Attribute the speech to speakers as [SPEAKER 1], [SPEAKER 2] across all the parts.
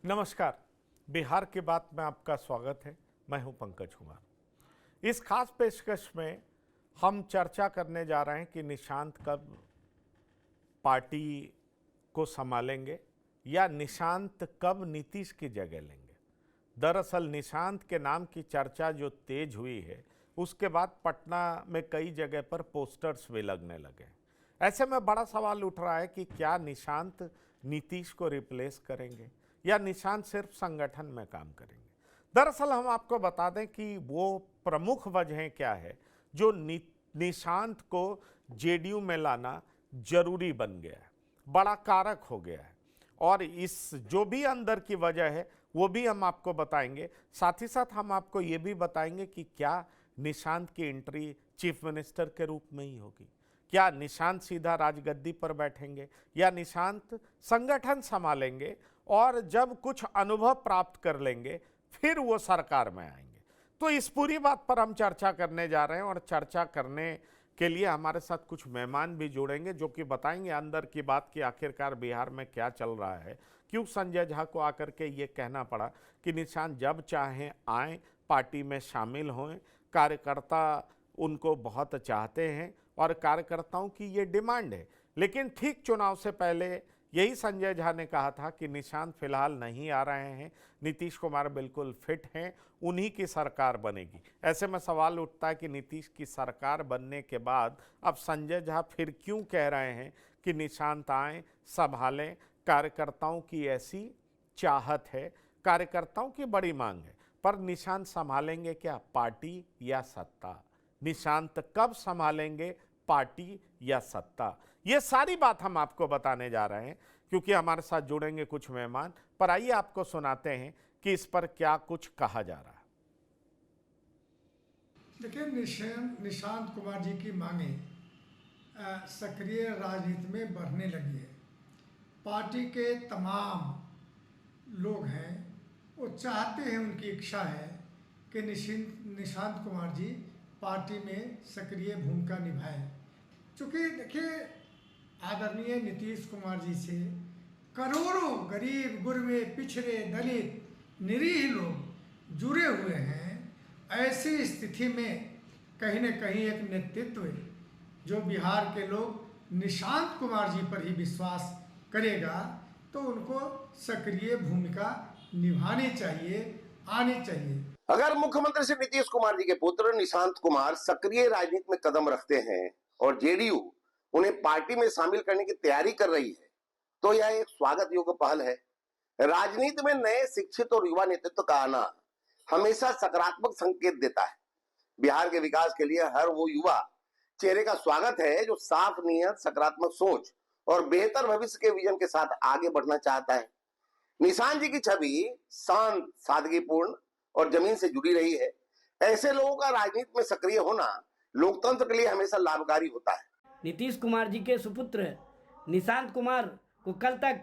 [SPEAKER 1] नमस्कार। बिहार की बात में आपका स्वागत है। मैं हूं पंकज कुमार। इस खास पेशकश में हम चर्चा करने जा रहे हैं कि निशांत कब पार्टी को संभालेंगे या निशांत कब नीतीश की जगह लेंगे। दरअसल निशांत के नाम की चर्चा जो तेज हुई है, उसके बाद पटना में कई जगह पर पोस्टर्स भी लगने लगे। ऐसे में बड़ा सवाल उठ रहा है कि क्या निशांत नीतीश को रिप्लेस करेंगे या निशांत सिर्फ संगठन में काम करेंगे। दरअसल हम आपको बता दें कि वो प्रमुख वजहें क्या है जो निशांत को जेडीयू में लाना जरूरी बन गया है, बड़ा कारक हो गया है। और इस जो भी अंदर की वजह है वो भी हम आपको बताएंगे। साथ ही साथ हम आपको ये भी बताएंगे कि क्या निशांत की एंट्री चीफ मिनिस्टर के रूप में ही होगी, क्या निशांत सीधा राजगद्दी पर बैठेंगे या निशांत संगठन संभालेंगे और जब कुछ अनुभव प्राप्त कर लेंगे फिर वो सरकार में आएंगे। तो इस पूरी बात पर हम चर्चा करने जा रहे हैं और चर्चा करने के लिए हमारे साथ कुछ मेहमान भी जुड़ेंगे जो कि बताएंगे अंदर की बात कि आखिरकार बिहार में क्या चल रहा है, क्यों संजय झा को आकर के ये कहना पड़ा कि निशांत जब चाहें आएँ, पार्टी में शामिल हों। कार्यकर्ता उनको बहुत चाहते हैं और कार्यकर्ताओं की ये डिमांड है। लेकिन ठीक चुनाव से पहले यही संजय झा ने कहा था कि निशांत फिलहाल नहीं आ रहे हैं, नीतीश कुमार बिल्कुल फिट हैं, उन्हीं की सरकार बनेगी। ऐसे में सवाल उठता है कि नीतीश की सरकार बनने के बाद अब संजय झा फिर क्यों कह रहे हैं कि निशांत आएँ, संभालें। कार्यकर्ताओं की ऐसी चाहत है, कार्यकर्ताओं की बड़ी मांग है, पर निशांत संभालेंगे क्या पार्टी या सत्ता? निशांत कब संभालेंगे पार्टी या सत्ता? ये सारी बात हम आपको बताने जा रहे हैं क्योंकि हमारे साथ जुड़ेंगे कुछ मेहमान। पर आइए आपको सुनाते हैं कि इस पर क्या कुछ कहा जा रहा है।
[SPEAKER 2] देखिए, निशांत कुमार जी की मांगे सक्रिय राजनीति में बढ़ने लगी है। पार्टी के तमाम लोग हैं, वो चाहते हैं, उनकी इच्छा है कि निशांत कुमार जी पार्टी में सक्रिय भूमिका निभाएं। चूँकि देखिए, आदरणीय नीतीश कुमार जी से करोड़ों गरीब, गुरबे, पिछड़े, दलित, निरीह लोग जुड़े हुए हैं। ऐसी स्थिति में कहीं न कहीं एक नेतृत्व जो बिहार के लोग निशांत कुमार जी पर ही विश्वास करेगा, तो उनको सक्रिय भूमिका निभानी चाहिए, आनी चाहिए।
[SPEAKER 3] अगर मुख्यमंत्री श्री नीतीश कुमार जी के पुत्र निशांत कुमार सक्रिय राजनीति में कदम रखते हैं और जेडीयू उन्हें पार्टी में शामिल करने की तैयारी कर रही है, तो यह एक स्वागत योग्य पहल है। राजनीति में नए शिक्षित और युवा नेतृत्व का आना हमेशा सकारात्मक संकेत देता है। बिहार के विकास के लिए हर वो युवा चेहरे का स्वागत है जो साफ नीयत, सकारात्मक सोच और बेहतर भविष्य के विजन के साथ आगे बढ़ना चाहता है। निशांत जी की छवि शांत, सादगीपूर्ण और जमीन से जुड़ी रही है। ऐसे लोगों का राजनीति में सक्रिय होना लोकतंत्र के लिए हमेशा लाभकारी होता है।
[SPEAKER 4] नीतीश कुमार जी के सुपुत्र निशांत कुमार को कल तक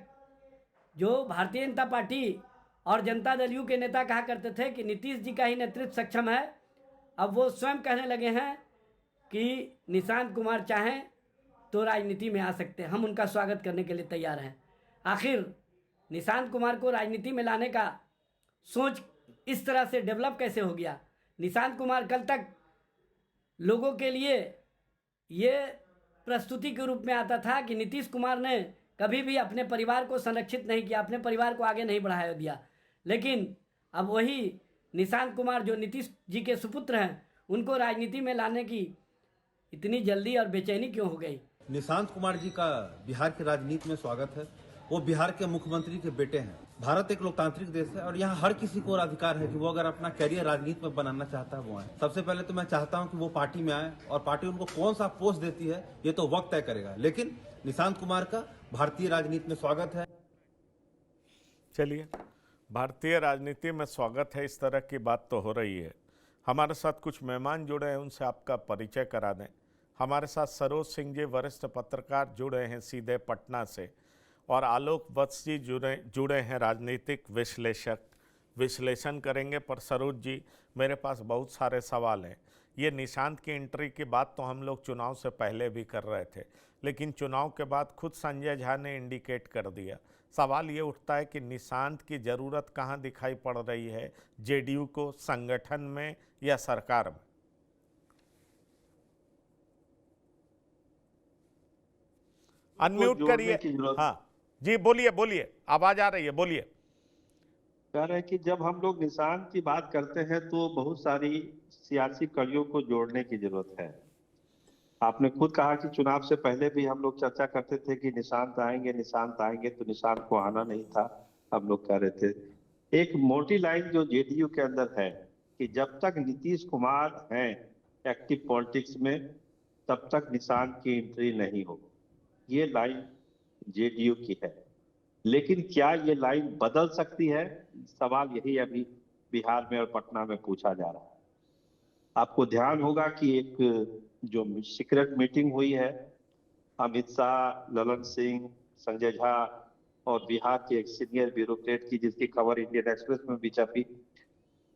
[SPEAKER 4] जो भारतीय जनता पार्टी और जनता दल यू के नेता कहा करते थे कि नीतीश जी का ही नेतृत्व सक्षम है, अब वो स्वयं कहने लगे हैं कि निशांत कुमार चाहें तो राजनीति में आ सकते हैं, हम उनका स्वागत करने के लिए तैयार हैं। आखिर निशांत कुमार को राजनीति में लाने का सोच इस तरह से डेवलप कैसे हो गया? निशांत कुमार कल तक लोगों के लिए ये प्रस्तुति के रूप में आता था कि नीतीश कुमार ने कभी भी अपने परिवार को संरक्षित नहीं किया, अपने परिवार को आगे नहीं बढ़ाया दिया। लेकिन अब वही निशांत कुमार जो नीतीश जी के सुपुत्र हैं, उनको राजनीति में लाने की इतनी जल्दी और बेचैनी क्यों हो गई?
[SPEAKER 5] निशांत कुमार जी का बिहार की राजनीति में स्वागत है। वो बिहार के मुख्यमंत्री के बेटे हैं। भारत एक लोकतांत्रिक देश है और यहाँ हर किसी को अधिकार है कि वो अगर अपना कैरियर राजनीति में बनाना चाहता है वो आए। सबसे पहले तो मैं चाहता हूँ कि वो पार्टी में आए और पार्टी उनको कौन सा पोस्ट देती है ये तो वक्त तय करेगा, लेकिन निशांत कुमार का भारतीय राजनीति में स्वागत है।
[SPEAKER 1] चलिए, भारतीय राजनीति में स्वागत है, इस तरह की बात तो हो रही है। हमारे साथ कुछ मेहमान जुड़े हैं, उनसे आपका परिचय करा दें। हमारे साथ सरोज सिंह जी वरिष्ठ पत्रकार जुड़े हैं सीधे पटना से, और आलोक वत्स जी जुड़े हैं राजनीतिक विश्लेषक, विश्लेषण करेंगे। पर सरोज जी, मेरे पास बहुत सारे सवाल हैं। ये निशांत की एंट्री की बात तो हम लोग चुनाव से पहले भी कर रहे थे, लेकिन चुनाव के बाद खुद संजय झा ने इंडिकेट कर दिया। सवाल ये उठता है कि निशांत की ज़रूरत कहाँ दिखाई पड़ रही है, जेडीयू को, संगठन में या सरकार में? अनम्यूट
[SPEAKER 6] जोड़ने
[SPEAKER 1] करिए।
[SPEAKER 6] की जरूरत
[SPEAKER 1] हाँ जी, बोलिए बोलिए, आवाज आ रही है, बोलिए।
[SPEAKER 6] कह रहे हैं कि जब हम लोग निशांत की बात करते हैं तो बहुत सारी सियासी कड़ियों को जोड़ने की जरूरत है। आपने खुद कहा कि चुनाव से पहले भी हम लोग चर्चा करते थे कि निशांत आएंगे, तो निशांत को आना नहीं था, हम लोग कह रहे थे। एक मोटी लाइन जो जेडीयू के अंदर है कि जब तक नीतीश कुमार हैं एक्टिव पॉलिटिक्स में, तब तक निशांत की एंट्री नहीं होगी। ये लाइन जेडीयू की है। लेकिन क्या ये लाइन बदल सकती है? सवाल यही अभी बिहार में और पटना में पूछा जा रहा है। आपको ध्यान होगा कि एक जो सीक्रेट मीटिंग हुई है अमित शाह, ललन सिंह, संजय झा और बिहार के एक सीनियर ब्यूरोक्रेट की, जिसकी खबर इंडियन एक्सप्रेस में भी छपी,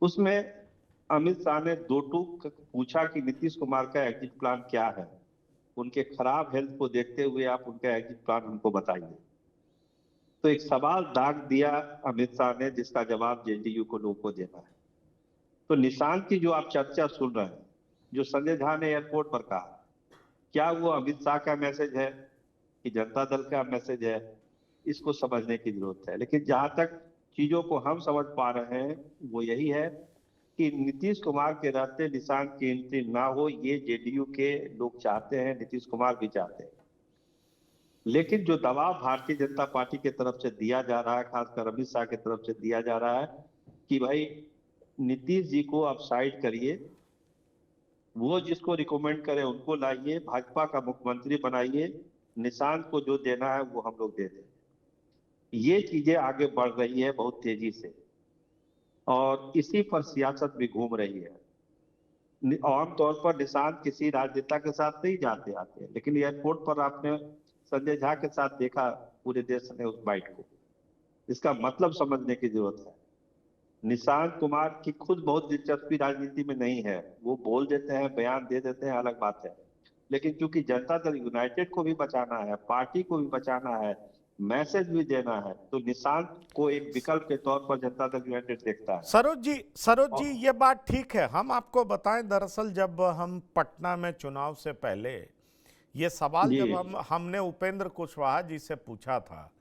[SPEAKER 6] उसमें अमित शाह ने दो टूक पूछा कि नीतीश कुमार का एग्जिट प्लान क्या है। उनके खराब हेल्थ को देखते हुए आप उनका एग्जिट प्लान हमको बताइए। तो एक सवाल दाग दिया अमित शाह ने, जिसका जवाब जेडीयू को लोगों को देना है। तो निशांत की जो आप चर्चा सुन रहे हैं, जो संजय झा ने एयरपोर्ट पर कहा, क्या वो अमित शाह का मैसेज है कि जनता दल का मैसेज है? इसको समझने की जरूरत है। लेकिन जहां तक चीजों को हम समझ पा रहे हैं वो यही है कि नीतीश कुमार के रहते निशांत की एंट्री ना हो, ये जेडीयू के लोग चाहते हैं, नीतीश कुमार भी चाहते हैं। लेकिन जो दबाव भारतीय जनता पार्टी की तरफ से दिया जा रहा है, खासकर अमित शाह की तरफ से दिया जा रहा है कि भाई नीतीश जी को आप साइड करिए, वो जिसको रिकमेंड करे उनको लाइए, भाजपा का मुख्यमंत्री बनाइए, निशांत को जो देना है वो हम लोग दे दें। ये चीजें आगे बढ़ रही है बहुत तेजी से और इसी पर सियासत भी घूम रही है। आमतौर पर निशांत किसी राजनेता के साथ नहीं जाते आते, लेकिन एयरपोर्ट पर आपने संजय झा के साथ देखा पूरे देश ने उस बाइट को। इसका मतलब समझने की जरूरत है। निशांत कुमार की खुद बहुत दिलचस्पी राजनीति में नहीं है, वो बोल देते हैं, बयान दे देते हैं, अलग बात है। लेकिन क्योंकि जनता दल यूनाइटेड को भी बचाना है, पार्टी को भी बचाना है, मैसेज भी देना है, तो निशांत को एक विकल्प के तौर पर जनता दल यूनाइटेड देखता है।
[SPEAKER 1] सरोज जी, ये बात ठीक है। हम आपको बताएं, दरअसल जब हम पटना में चुनाव से पहले ये सवाल जब हमने उपेंद्र कुशवाहा जी से पूछा था,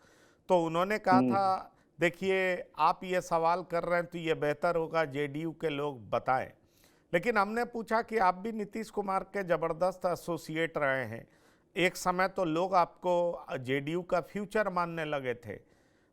[SPEAKER 1] तो उन्होंने कहा था, देखिए आप ये सवाल कर रहे हैं तो ये बेहतर होगा जेडीयू के लोग बताएं। लेकिन हमने पूछा कि आप भी नीतीश कुमार के ज़बरदस्त एसोसिएट रहे हैं, एक समय तो लोग आपको जेडीयू का फ्यूचर मानने लगे थे,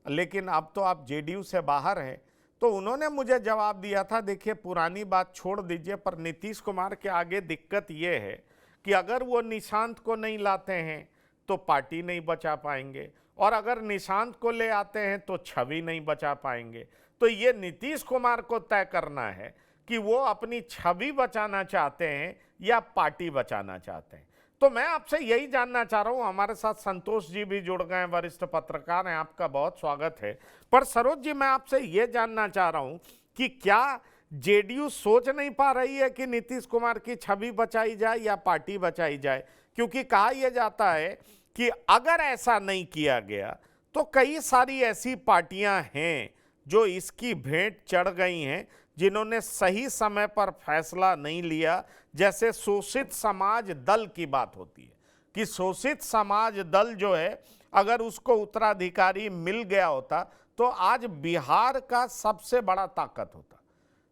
[SPEAKER 1] लेकिन अब तो आप जेडीयू से बाहर हैं। तो उन्होंने मुझे जवाब दिया था, देखिए पुरानी बात छोड़ दीजिए, पर नीतीश कुमार के आगे दिक्कत ये है कि अगर वो निशांत को नहीं लाते हैं तो पार्टी नहीं बचा पाएंगे, और अगर निशांत को ले आते हैं तो छवि नहीं बचा पाएंगे। तो ये नीतीश कुमार को तय करना है कि वो अपनी छवि बचाना चाहते हैं या पार्टी बचाना चाहते हैं। तो मैं आपसे यही जानना चाह रहा हूं, हमारे साथ संतोष जी भी जुड़ गए हैं, वरिष्ठ पत्रकार हैं, आपका बहुत स्वागत है। पर सरोज जी, मैं आपसे ये जानना चाह रहा हूं कि क्या जेडीयू सोच नहीं पा रही है कि नीतीश कुमार की छवि बचाई जाए या पार्टी बचाई जाए? क्योंकि कहा यह जाता है कि अगर ऐसा नहीं किया गया तो कई सारी ऐसी पार्टियां हैं जो इसकी भेंट चढ़ गई हैं, जिन्होंने सही समय पर फैसला नहीं लिया। जैसे शोषित समाज दल की बात होती है कि शोषित समाज दल जो है, अगर उसको उत्तराधिकारी मिल गया होता तो आज बिहार का सबसे बड़ा ताकत होता,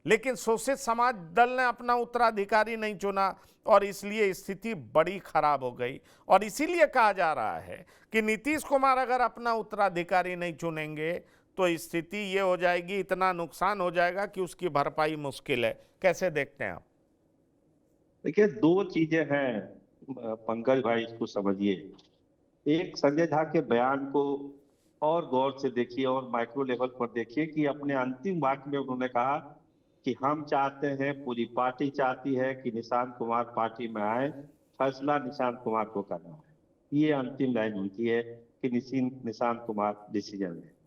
[SPEAKER 1] लेकिन शोषित समाज दल ने अपना उत्तराधिकारी नहीं चुना और इसलिए स्थिति बड़ी खराब हो गई। और इसीलिए कहा जा रहा है कि नीतीश कुमार अगर अपना उत्तराधिकारी नहीं चुनेंगे तो स्थिति ये हो जाएगी, इतना नुकसान हो जाएगा कि उसकी भरपाई मुश्किल है। कैसे देखते हैं आप?
[SPEAKER 6] देखिए, दो चीजें हैं पंकज भाई, इसको समझिए। एक, संजय झा के बयान को और गौर से देखिए और माइक्रो लेवल पर देखिए कि अपने अंतिम वाक्य में उन्होंने कहा कि हम चाहते हैं, पूरी पार्टी चाहती है कि निशांत कुमार पार्टी में आए, फैसला निशांत कुमार को करना है। ये अंतिम लाइन उनकी है कि निशांत कुमार डिसीजन है।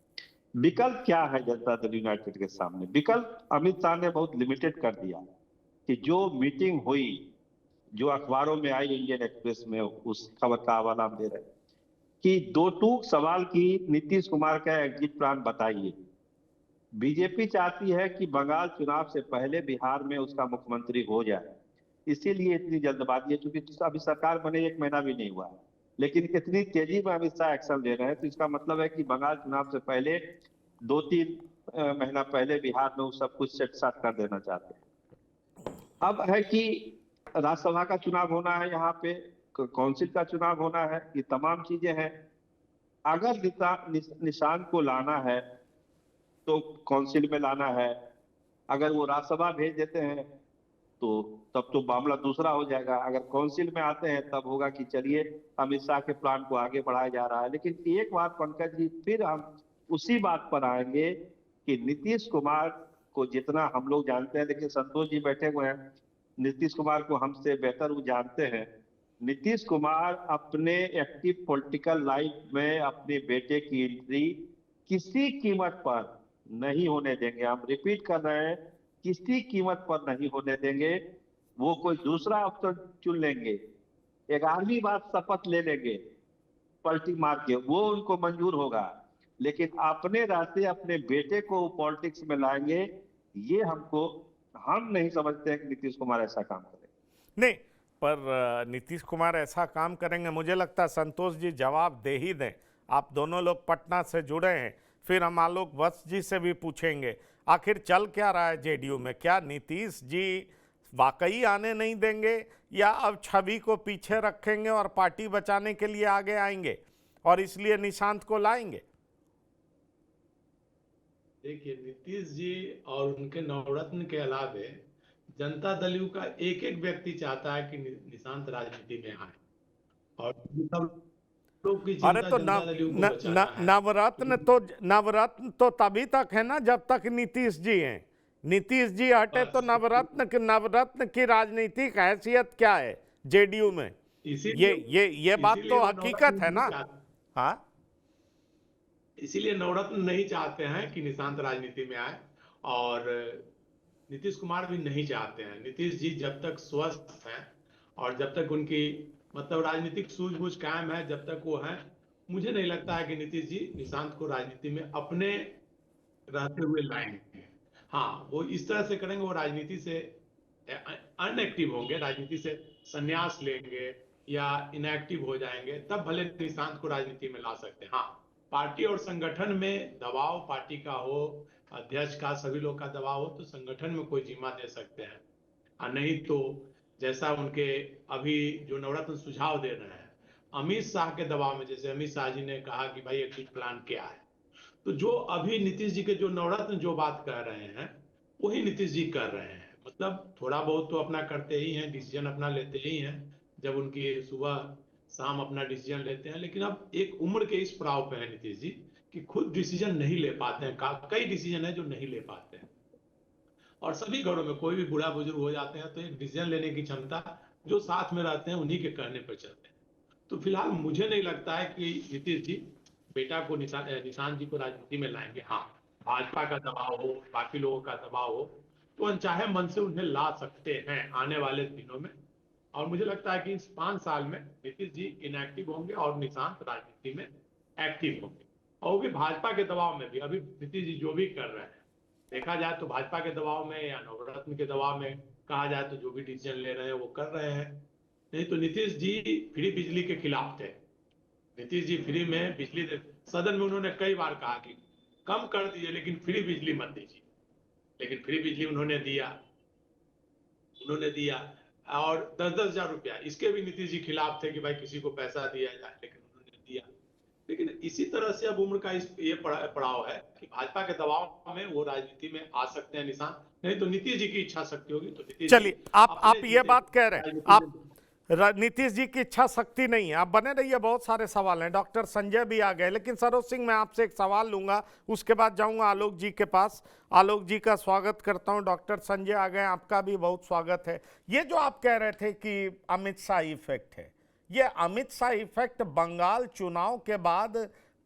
[SPEAKER 6] विकल्प क्या है जनता दल यूनाइटेड के सामने? विकल्प अमित शाह ने बहुत लिमिटेड कर दिया। कि जो मीटिंग हुई, जो अखबारों में आई, इंडियन एक्सप्रेस में उस खबर का हवाला हम दे रहे हैं कि दो टूक सवाल की नीतीश कुमार का एग्जिट प्लान बताइए। बीजेपी चाहती है कि बंगाल चुनाव से पहले बिहार में उसका मुख्यमंत्री हो जाए, इसीलिए इतनी जल्दबाजी है, क्योंकि अभी सरकार बने 1 महीना भी नहीं हुआ है, लेकिन इतनी तेजी में अमित शाह एक्शन ले रहे हैं, तो इसका मतलब है कि बंगाल चुनाव से पहले 2-3 महीना पहले बिहार में वो सब कुछ सेट साट कर देना चाहते हैं। अब है कि राज्यसभा का चुनाव होना है, यहाँ पे काउंसिल का चुनाव होना है, ये तमाम चीजें हैं। अगर निशांत को लाना है तो काउंसिल में लाना है, अगर वो राज्यसभा भेज देते हैं तो तब तो मामला दूसरा हो जाएगा। अगर काउंसिल में आते हैं तब होगा कि चलिए अमित शाह के प्लान को आगे बढ़ाया जा रहा है। लेकिन एक बात पंकज जी, फिर हम उसी बात पर आएंगे कि नीतीश कुमार को जितना हम लोग जानते हैं, लेकिन संतोष जी बैठे हुए हैं, नीतीश कुमार को हमसे बेहतर वो जानते हैं। नीतीश कुमार अपने एक्टिव पॉलिटिकल लाइफ में अपने बेटे की एंट्री किसी कीमत पर नहीं होने देंगे। हम रिपीट कर रहे हैं, किसी कीमत पर नहीं होने देंगे। वो कोई दूसरा ऑप्शन चुन लेंगे, 11वीं बार शपथ ले लेंगे पलटी मार के, वो उनको मंजूर होगा, लेकिन अपने रास्ते अपने बेटे को पॉलिटिक्स में लाएंगे, ये हम नहीं समझते हैं कि नीतीश कुमार ऐसा काम करें।
[SPEAKER 1] नहीं, पर नीतीश कुमार ऐसा काम करेंगे मुझे लगता है संतोष जी जवाब दे ही दें। आप दोनों लोग पटना से जुड़े हैं, फिर हम आलोक वत्स जी से भी पूछेंगे आखिर चल क्या रहा है जेडीयू में। क्या नीतीश जी वाकई आने नहीं देंगे या अब छवि को पीछे रखेंगे और पार्टी बचाने के लिए आगे आएंगे और इसलिए निशांत को लाएंगे?
[SPEAKER 7] देखिए, नीतीश जी और उनके नवरत्न के अलावे जनता दल यू का एक एक व्यक्ति चाहता है कि निशांत राजनीति में आए, और सब लोग की
[SPEAKER 1] अरे
[SPEAKER 7] चिंता
[SPEAKER 1] तो
[SPEAKER 7] जनता दल यू को बचाना है।
[SPEAKER 1] नवरत्न तो तभी तक है ना जब तक नीतीश जी हैं। नीतीश जी हटे तो नवरत्न की राजनीतिक हैसियत क्या है जेडीयू में? ये बात तो हकीकत है ना। हाँ,
[SPEAKER 7] इसीलिए नवरत्न नहीं चाहते हैं कि निशांत राजनीति में आए, और नीतीश कुमार भी नहीं चाहते हैं। नीतीश जी जब तक स्वस्थ हैं और जब तक उनकी मतलब राजनीतिक सूझबूझ कायम है, जब तक वो हैं, मुझे नहीं लगता है कि नीतीश जी निशांत को राजनीति में अपने रहते हुए लाएंगे। हाँ, वो इस तरह से करेंगे, वो राजनीति से अनएक्टिव होंगे, राजनीति से संन्यास लेंगे या इनएक्टिव हो जाएंगे, तब भले निशांत को राजनीति में ला सकते हैं। हाँ, पार्टी और संगठन में दबाव, पार्टी का हो, अध्यक्ष का, सभी लोग का दबाव हो तो संगठन में कोई जिम्मा दे सकते हैं, और नहीं तो जैसा उनके अभी जो नवरत्न सुझाव दे रहे हैं अमित शाह के दबाव में, जैसे अमित शाह जी ने कहा कि भाई एग्जिट प्लान क्या है, तो जो अभी नीतीश जी के जो नवरत्न जो बात कह रहे हैं वही नीतीश जी कर रहे हैं। मतलब थोड़ा बहुत तो अपना करते ही हैं, डिसीजन अपना लेते ही हैं, जब उनकी सुबह शाम अपना डिसीजन लेते हैं, लेकिन अब एक उम्र के इस पड़ाव पे है नीतीश जी कि खुद डिसीजन नहीं ले पाते हैं। कई डिसीजन है जो नहीं ले पाते हैं, और सभी घरों में कोई भी बूढ़ा बुजुर्ग हो जाते हैं तो एक डिसीजन लेने की क्षमता जो साथ में रहते हैं उन्हीं के कहने पर चलते हैं। तो फिलहाल मुझे नहीं लगता है कि नीतीश जी बेटा को निशांत जी को राजनीति में लाएंगे। हाँ, भाजपा का दबाव हो, बाकी लोगों का दबाव हो तो अनचाहे मन से उन्हें ला सकते हैं आने वाले दिनों में, और मुझे लगता है कि इस 5 साल में नीतीश जी इनएक्टिव होंगे और निशांत राजनीति में एक्टिव होंगे। और वो भी भाजपा के दबाव में भी, अभी नीतीश जी जो भी कर रहे हैं देखा जाए तो भाजपा के दबाव में या नवरत्न के दबाव में, कहा जाए तो जो भी डिसीजन ले रहे हैं वो कर रहे हैं। नहीं तो नीतीश जी फ्री बिजली के खिलाफ थे। नीतीश जी फ्री में बिजली, सदन में उन्होंने कई बार कहा कि कम कर दीजिए लेकिन फ्री बिजली मत दीजिए, लेकिन फ्री बिजली उन्होंने दिया। और 10-10 हजार रुपया, इसके भी नीतीश जी खिलाफ थे कि भाई किसी को पैसा दिया जाए, लेकिन उन्होंने दिया। लेकिन इसी तरह से अब उम्र का ये पड़ाव है कि भाजपा के दबाव में वो राजनीति में आ सकते हैं निशांत, नहीं तो नीतीश जी की इच्छा शक्ति होगी तो नीतीश।
[SPEAKER 1] चलिए, आप ये बात कह रहे हैं, आप नीतीश जी की इच्छा शक्ति नहीं है। आप बने रहिए, बहुत सारे सवाल हैं। डॉक्टर संजय भी आ गए, लेकिन सरोज सिंह मैं आपसे एक सवाल लूंगा, उसके बाद जाऊंगा आलोक जी के पास। आलोक जी का स्वागत करता हूं। डॉक्टर संजय आ गए, आपका भी बहुत स्वागत है। ये जो आप कह रहे थे कि अमित शाह इफेक्ट है, ये अमित शाह इफेक्ट बंगाल चुनाव के बाद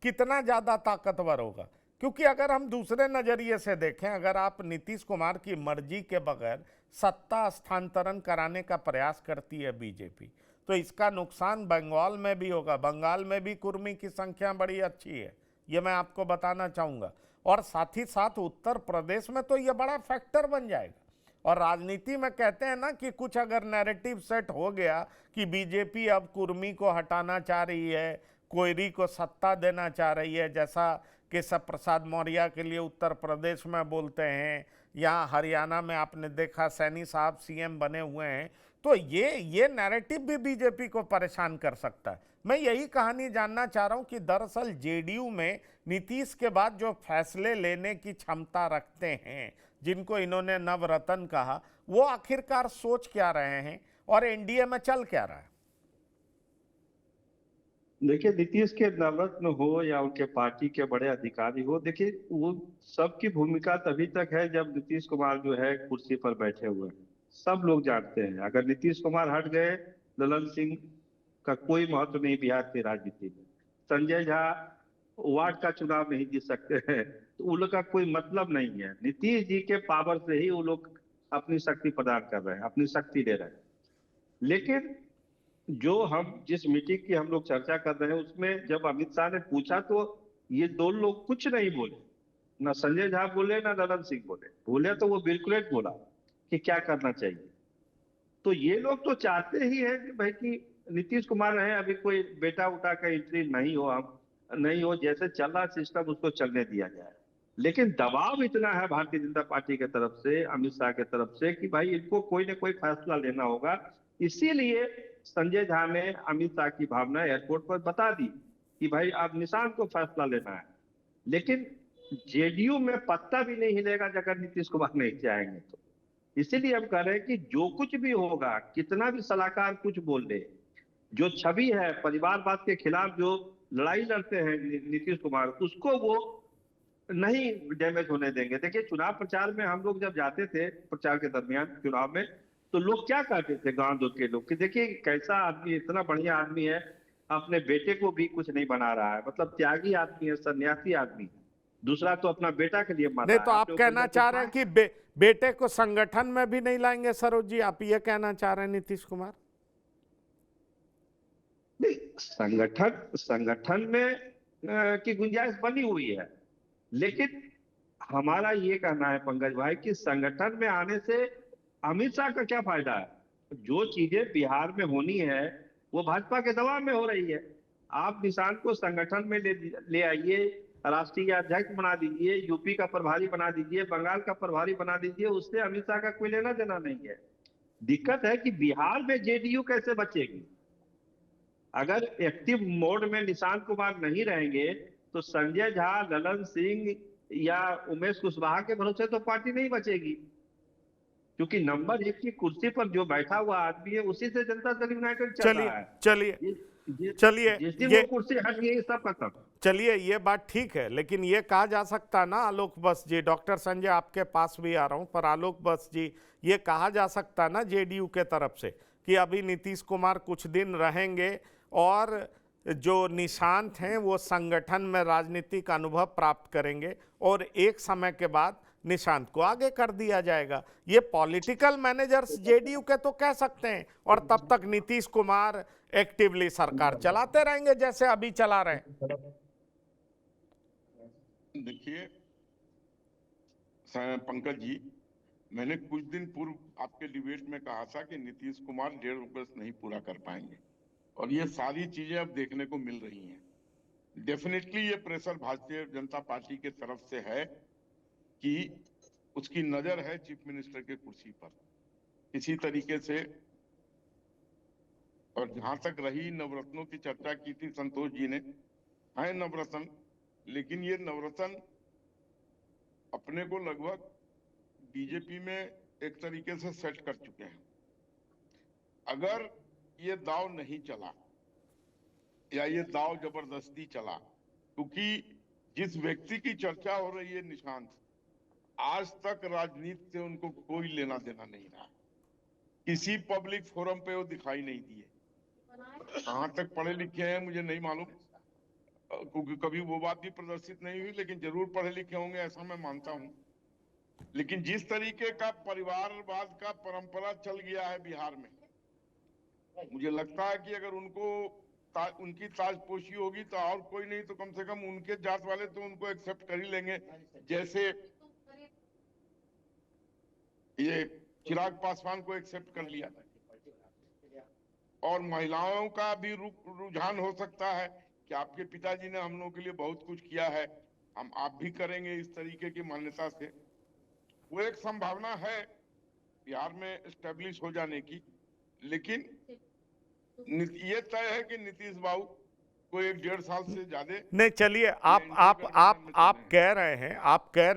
[SPEAKER 1] कितना ज़्यादा ताकतवर होगा? क्योंकि अगर हम दूसरे नज़रिए से देखें, अगर आप नीतीश कुमार की मर्जी के बगैर सत्ता हस्तांतरण कराने का प्रयास करती है बीजेपी, तो इसका नुकसान बंगाल में भी होगा। बंगाल में भी कुर्मी की संख्या बड़ी अच्छी है, ये मैं आपको बताना चाहूँगा। और साथ ही साथ उत्तर प्रदेश में तो ये बड़ा फैक्टर बन जाएगा। और राजनीति में कहते हैं ना कि कुछ अगर नैरेटिव सेट हो गया कि बीजेपी अब कुर्मी को हटाना चाह रही है, कोयरी को सत्ता देना चाह रही है, जैसा केशव प्रसाद मौर्य के लिए उत्तर प्रदेश में बोलते हैं, यहाँ हरियाणा में आपने देखा सैनी साहब सीएम बने हुए हैं, तो ये नैरेटिव भी बीजेपी को परेशान कर सकता है। मैं यही कहानी जानना चाह रहा हूँ कि दरअसल जेडीयू में नीतीश के बाद जो फैसले लेने की क्षमता रखते हैं, जिनको इन्होंने नवरत्न कहा, वो आखिरकार सोच क्या रहे हैं और एनडीए में चल क्या रहा है?
[SPEAKER 6] देखिए, नीतीश के नवरत्न हो या उनके पार्टी के बड़े अधिकारी हो, देखिए वो सबकी भूमिका तभी तक है जब नीतीश कुमार जो है कुर्सी पर बैठे हुए हैं। सब लोग जानते हैं अगर नीतीश कुमार हट गए, ललन सिंह का कोई महत्व नहीं बिहार की राजनीति में। संजय झा वार्ड का चुनाव नहीं जीत सकते हैं, तो उन लोग का कोई मतलब नहीं है। नीतीश जी के पावर से ही वो लोग अपनी शक्ति प्रदान कर रहे हैं, अपनी शक्ति दे रहे हैं। लेकिन जो हम जिस मीटिंग की हम लोग चर्चा कर रहे हैं उसमें जब अमित शाह ने पूछा तो ये दो लोग कुछ नहीं बोले, ना संजय झा बोले ना ललन सिंह बोले तो वो बिल्कुलेट बोला कि क्या करना चाहिए। तो ये लोग तो चाहते ही हैं कि भाई कि नीतीश कुमार रहे, अभी कोई बेटा उठा का एंट्री नहीं हो, हम नहीं हो, जैसे चल रहा सिस्टम उसको चलने दिया जाए। लेकिन दबाव इतना है भारतीय जनता पार्टी की तरफ से, अमित शाह की तरफ से, कि भाई इनको कोई ना कोई फैसला लेना होगा। इसीलिए संजय झा ने अमित शाह की भावना एयरपोर्ट पर बता दी कि भाई अब निशांत को फैसला लेना है। लेकिन जेडीयू में पत्ता भी नहीं हिलेगा अगर नीतीश कुमार नहीं चाहेंगे तो। इसीलिए हम कह रहे हैं कि जो कुछ भी होगा, कितना भी सलाहकार कुछ बोल दे, जो छवि है परिवारवाद के खिलाफ जो लड़ाई लड़ते हैं नीतीश कुमार, उसको वो नहीं डैमेज होने देंगे। देखिए, चुनाव प्रचार में हम लोग जब जाते थे, प्रचार के दरमियान चुनाव में, तो लोग क्या कहते थे गांव दूर के लोग कि देखिए कैसा आदमी, इतना बढ़िया आदमी है, अपने बेटे को भी कुछ नहीं बना रहा है, मतलब त्यागी आदमी है, सन्यासी आदमी है। दूसरा तो अपना बेटा के लिए मर
[SPEAKER 1] नहीं,
[SPEAKER 6] रहा
[SPEAKER 1] तो
[SPEAKER 6] है।
[SPEAKER 1] आप कहना चाह रहे हैं कि बेटे को संगठन में भी नहीं लाएंगे सरोज जी, आप ये कहना चाह रहे हैं नीतीश कुमार?
[SPEAKER 6] नहीं, संगठन में की गुंजाइश बनी हुई है, लेकिन हमारा ये कहना है पंकज भाई कि संगठन में आने से अमित शाह का क्या फायदा है? जो चीजें बिहार में होनी है वो भाजपा के दबाव में हो रही है। आप निशांत को संगठन में ले आइए, राष्ट्रीय अध्यक्ष बना दीजिए, यूपी का प्रभारी बना दीजिए, बंगाल का प्रभारी बना दीजिए, उससे अमित शाह का कोई लेना देना नहीं है। दिक्कत है कि बिहार में जेडीयू कैसे बचेगी। अगर एक्टिव मोड में निशांत कुमार नहीं रहेंगे तो संजय झा, ललन सिंह या उमेश कुशवाहा के भरोसे तो पार्टी नहीं बचेगी, क्योंकि नंबर 1 की कुर्सी पर जो बैठा हुआ आदमी है उसी से जनता दल यूनाइटेड चल रहा है।
[SPEAKER 1] चलिए
[SPEAKER 6] जिस दिन
[SPEAKER 1] ये
[SPEAKER 6] वो कुर्सी हट गई सब खत्म।
[SPEAKER 1] चलिए, ये बात ठीक है, लेकिन ये कहा जा सकता ना आलोक बस जी, डॉक्टर संजय आपके पास भी आ रहा हूं, पर आलोक बस जी, ये कहा जा सकता ना जेडीयू के तरफ से कि अभी नीतीश कुमार कुछ दिन रहेंगे और जो निशांत हैं वो संगठन में राजनीतिक अनुभव प्राप्त करेंगे और एक समय के बाद निशांत को आगे कर दिया जाएगा। ये पॉलिटिकल मैनेजर्स जेडीयू के तो कह सकते हैं, और तब तक नीतीश कुमार एक्टिवली सरकार चलाते रहेंगे जैसे अभी चला रहे हैं।
[SPEAKER 8] देखिए पंकज जी, मैंने कुछ दिन पूर्व आपके डिबेट में कहा था कि नीतीश कुमार 1.5 वर्ष नहीं पूरा कर पाएंगे, और ये सारी चीजें अब देखने को मिल रही हैं। डेफिनेटली ये प्रेशर भारतीय जनता पार्टी के तरफ से है कि उसकी नजर है चीफ मिनिस्टर के कुर्सी पर किसी तरीके से। और जहां तक रही नवरत्नों की चर्चा की थी संतोष जी ने, है नवरत्न, लेकिन ये नवरत्न अपने को लगभग बीजेपी में एक तरीके से सेट कर चुके हैं। अगर ये दाव नहीं चला या ये दाव जबरदस्ती चला, क्योंकि जिस व्यक्ति की चर्चा हो रही है निशांत, आज तक राजनीति से उनको कोई लेना देना नहीं रहा, किसी पब्लिक फोरम पे वो दिखाई नहीं दिए। कहां तक पढ़े लिखे हैं मुझे नहीं मालूम, क्योंकि कभी वो बात भी प्रदर्शित नहीं हुई, लेकिन जरूर पढ़े लिखे होंगे ऐसा मैं मानता हूं। लेकिन जिस तरीके का परिवारवाद का परंपरा चल गया है बिहार में, मुझे लगता है कि अगर उनकी ताजपोशी होगी तो और कोई नहीं तो कम से कम उनके जात वाले तो उनको एक्सेप्ट कर ही लेंगे, जैसे ये चिराग पासवान को एक्सेप्ट कर लिया। और महिलाओं का भी रुझान हो सकता है कि आपके पिताजी ने हम लोगों के लिए बहुत कुछ किया है, आप भी करेंगे इस तरीके की मान्यता से। वो एक संभावना है बिहार में एस्टेब्लिश हो जाने की, लेकिन ये तय है कि नीतीश बाबू को 1-1.5 साल से ज्यादा
[SPEAKER 1] नहीं, चलिए आप कह रहे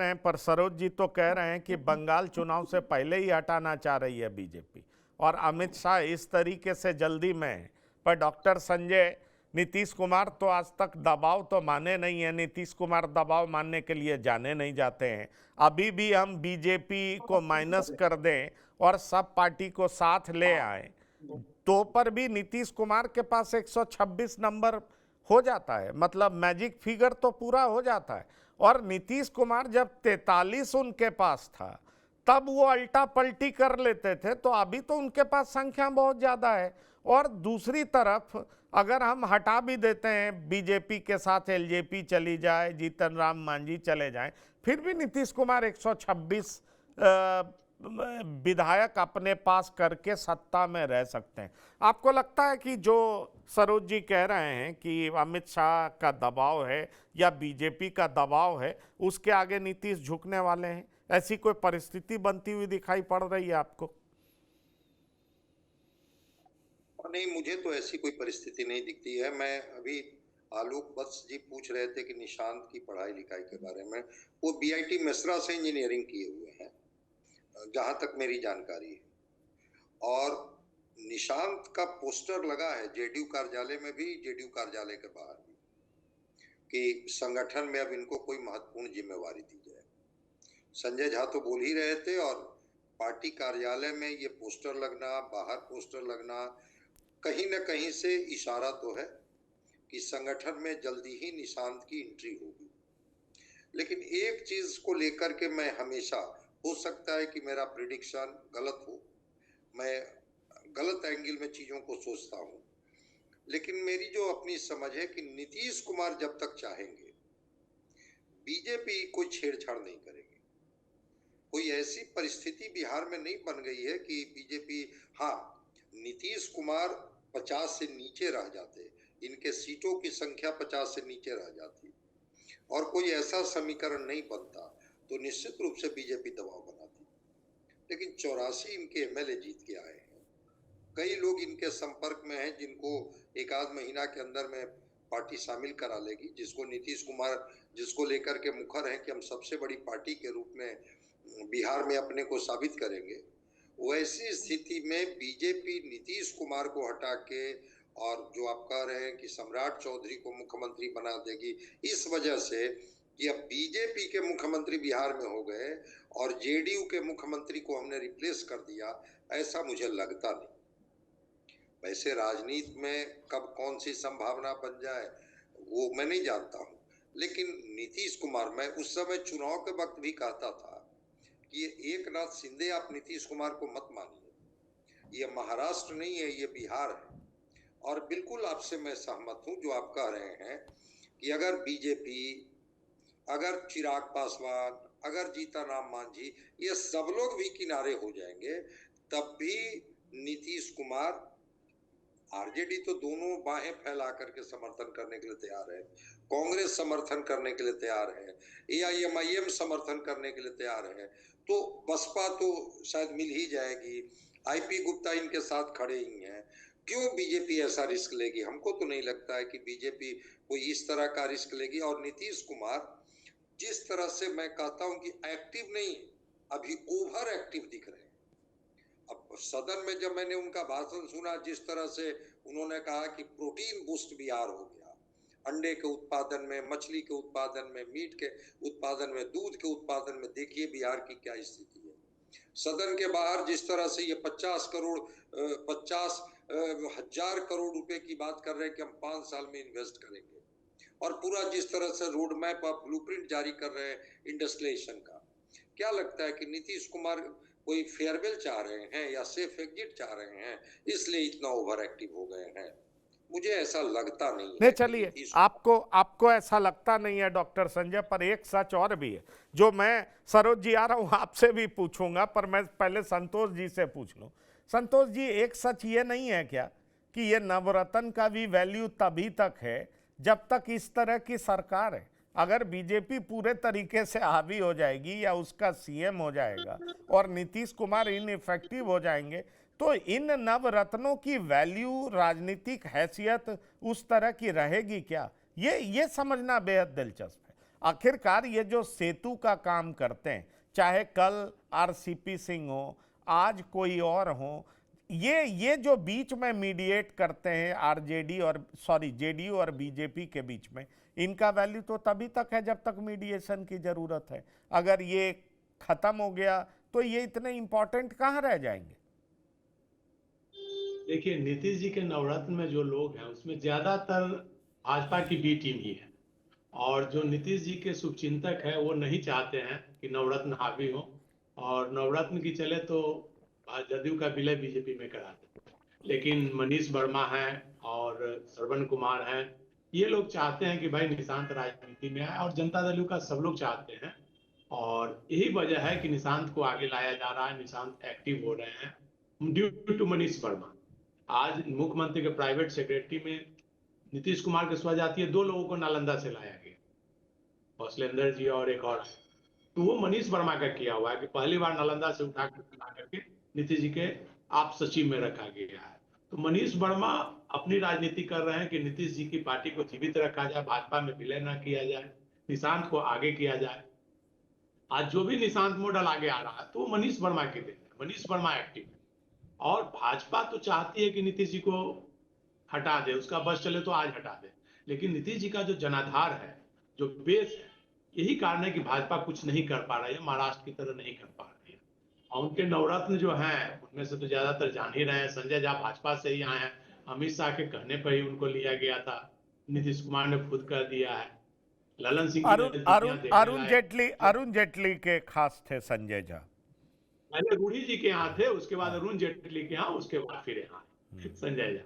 [SPEAKER 1] हैं, पर सरोज जी तो कह रहे हैं कि बंगाल चुनाव से पहले ही हटाना चाह रही है बीजेपी, और अमित शाह इस तरीके से जल्दी में है। पर डॉक्टर संजय, नीतीश कुमार तो आज तक दबाव तो माने नहीं है, नीतीश कुमार दबाव मानने के लिए जाने नहीं जाते हैं। अभी भी हम बीजेपी को माइनस कर दें और सब पार्टी को साथ ले आए तो पर भी नीतीश कुमार के पास 126 नंबर हो जाता है, मतलब मैजिक फिगर तो पूरा हो जाता है। और नीतीश कुमार जब 43 उनके पास था तब वो अल्टा पल्टी कर लेते थे, तो अभी तो उनके पास संख्या बहुत ज़्यादा है। और दूसरी तरफ अगर हम हटा भी देते हैं, बीजेपी के साथ एलजेपी चली जाए, जीतन राम मांझी चले जाएं, फिर भी नीतीश कुमार 126 विधायक अपने पास करके सत्ता में रह सकते हैं। आपको लगता है कि जो सरोज जी कह रहे हैं कि अमित शाह का दबाव है या बीजेपी का दबाव है, उसके आगे नीतीश झुकने वाले हैं? ऐसी कोई परिस्थिति बनती हुई दिखाई पड़ रही है आपको?
[SPEAKER 9] नहीं, मुझे तो ऐसी कोई परिस्थिति नहीं दिखती है। मैं अभी आलोक वत्स जी पूछ रहे थे कि निशांत की पढ़ाई लिखाई के बारे में, वो बीआईटी मिश्रा से इंजीनियरिंग किए हुए हैं जहां तक मेरी जानकारी है। और निशांत का पोस्टर लगा है जेडीयू कार्यालय में भी, जेडीयू कार्यालय के बाहर भी, कि संगठन में अब इनको कोई महत्वपूर्ण जिम्मेवारी दी जाए। संजय झा तो बोल ही रहे थे, और पार्टी कार्यालय में ये पोस्टर लगना, बाहर पोस्टर लगना, कहीं न कहीं से इशारा तो है कि संगठन में जल्दी ही निशांत की एंट्री होगी। लेकिन एक चीज को लेकर के मैं हमेशा, हो सकता है कि मेरा प्रिडिक्शन गलत हो, मैं गलत एंगल में चीजों को सोचता हूं, लेकिन मेरी जो अपनी समझ है कि नीतीश कुमार जब तक चाहेंगे बीजेपी कोई छेड़छाड़ नहीं करेगी। कोई ऐसी परिस्थिति बिहार में नहीं बन गई है कि बीजेपी, हाँ नीतीश कुमार 50 से नीचे रह जाते, इनके सीटों की संख्या 50 से नीचे रह जाती और कोई ऐसा समीकरण नहीं बनता तो निश्चित रूप से बीजेपी दबाव बनाती। लेकिन 84 इनके एमएलए जीत के आए हैं, कई लोग इनके संपर्क में हैं जिनको एक आध महीना के अंदर में पार्टी शामिल करा लेगी, जिसको नीतीश कुमार, जिसको लेकर के मुखर है कि हम सबसे बड़ी पार्टी के रूप में बिहार में अपने को साबित करेंगे। वैसी स्थिति में बीजेपी नीतीश कुमार को हटा के, और जो आप कह रहे हैं कि सम्राट चौधरी को मुख्यमंत्री बना देगी, इस वजह से कि अब बीजेपी के मुख्यमंत्री बिहार में हो गए और जेडीयू के मुख्यमंत्री को हमने रिप्लेस कर दिया, ऐसा मुझे लगता नहीं। वैसे राजनीति में कब कौन सी संभावना बन जाए वो मैं नहीं जानता हूं, लेकिन नीतीश कुमार, मैं उस समय चुनाव के वक्त भी कहता था कि ये एकनाथ शिंदे, आप नीतीश कुमार को मत मानिए, ये महाराष्ट्र नहीं है, ये बिहार है। और बिल्कुल आपसे मैं सहमत हूं जो आप कह रहे हैं कि अगर बीजेपी, अगर चिराग पासवान, अगर जीतन राम मांझी, ये सब लोग भी किनारे हो जाएंगे, तब भी नीतीश कुमार, आरजेडी तो दोनों बाहें फैला करके समर्थन करने के लिए तैयार है, कांग्रेस समर्थन करने के लिए तैयार है, एआईएमआईएम समर्थन करने के लिए तैयार है, तो बसपा तो शायद मिल ही जाएगी, आईपी गुप्ता इनके साथ खड़े ही हैं। क्यों बीजेपी ऐसा रिस्क लेगी? हमको तो नहीं लगता है कि बीजेपी कोई इस तरह का रिस्क लेगी। और नीतीश कुमार जिस तरह से, मैं कहता हूं कि एक्टिव नहीं, अभी ओवर एक्टिव दिख रहे हैं। अब सदन में जब मैंने उनका भाषण सुना, जिस तरह से उन्होंने कहा कि प्रोटीन बूस्ट बिहार हो गया, अंडे के उत्पादन में, मछली के उत्पादन में, मीट के उत्पादन में, दूध के उत्पादन में, देखिए बिहार की क्या स्थिति है। सदन के बाहर जिस तरह से ये 50,000 करोड़ रुपए की बात कर रहे हैं कि हम 5 साल में इन्वेस्ट करेंगे, और पूरा जिस तरह से रोड मैप ऑफ ब्लूप्रिंट जारी कर रहे हैं इंडस्ट्रियलाइजेशन का, क्या लगता है कि नीतीश कुमार कोई फेयरवेल चाह रहे हैं या सेफ एग्जिट चाह रहे हैं, इसलिए इतना ओवर एक्टिव हो गए हैं? मुझे ऐसा लगता नहीं
[SPEAKER 1] नहीं,
[SPEAKER 9] है कि
[SPEAKER 1] चलिए,
[SPEAKER 9] नीतीश
[SPEAKER 1] आपको ऐसा लगता नहीं है डॉक्टर संजय, पर एक सच और भी है जो मैं सरोज जी आ रहा हूं आपसे भी पूछूंगा, पर मैं पहले संतोष जी से पूछ लूं। संतोष जी, एक सच ये नहीं है क्या कि ये नवरत्न का भी वैल्यू तभी तक है जब तक इस तरह की सरकार है? अगर बीजेपी पूरे तरीके से हावी हो जाएगी या उसका सीएम हो जाएगा और नीतीश कुमार इनइफेक्टिव हो जाएंगे, तो इन नवरत्नों की वैल्यू, राजनीतिक हैसियत उस तरह की रहेगी क्या? ये समझना बेहद दिलचस्प है। आखिरकार ये जो सेतु का काम करते हैं, चाहे कल आरसीपी सिंह हो, आज कोई और हो, ये जो बीच में मीडिएट करते हैं जेडीयू और बीजेपी के बीच में, इनका वैल्यू तो तभी तक है जब तक मीडिएशन की जरूरत है। अगर ये खत्म हो गया तो ये इतने इंपॉर्टेंट कहाँ रह जाएंगे?
[SPEAKER 7] देखिए, नीतीश जी के नवरत्न में जो लोग हैं उसमें ज्यादातर भाजपा की बी टीम ही है, और जो नीतीश जी के शुभचिंतक है वो नहीं चाहते हैं कि नवरत्न हावी हो, और नवरत्न की चले तो जदयू का विलय बीजेपी में करा दे। लेकिन मनीष वर्मा है और श्रवण कुमार हैं, ये लोग चाहते हैं कि भाई निशांत राजनीति में आए, और जनता दल का सब लोग चाहते हैं, और यही वजह है कि निशांत को आगे लाया जा रहा है। निशांत एक्टिव हो रहे हैं ड्यू टू मनीष वर्मा। आज मुख्यमंत्री के प्राइवेट सेक्रेटरी में नीतीश कुमार के स्वजातीय 2 लोगों को नालंदा से लाया गया, कौशलेंद्र जी और एक और, तो वो मनीष वर्मा का किया हुआ है कि पहली बार नालंदा से उठा करके नीतीश जी के आप सचिव में रखा गया है। तो मनीष वर्मा अपनी राजनीति कर रहे हैं कि नीतीश जी की पार्टी को जीवित रखा जाए, भाजपा में विलय ना किया जाए, निशांत को आगे किया जाए। आज जो भी निशांत मॉडल आगे आ रहा है तो मनीष वर्मा के देन है, मनीष वर्मा एक्टिव है, और भाजपा तो चाहती है कि नीतीश जी को हटा दे, उसका बस चले तो आज हटा दे, लेकिन नीतीश जी का जो जनाधार है, जो बेस है, यही कारण है कि भाजपा कुछ नहीं कर पा रही है, महाराष्ट्र की तरह नहीं कर पा रही है। और उनके नवरत्न जो हैं उनमें से तो ज्यादातर जान ही रहे हैं। संजय झा भाजपा से ही आए हैं, अमित शाह के कहने पर ही उनको लिया गया था, नीतीश कुमार ने खुद कर दिया है। ललन सिंह
[SPEAKER 1] अरुण जेटली के खास थे संजय झा,
[SPEAKER 7] पहले रूढ़ी जी के यहाँ थे, उसके बाद अरुण जेटली के यहाँ, उसके बाद फिर यहाँ संजय झा।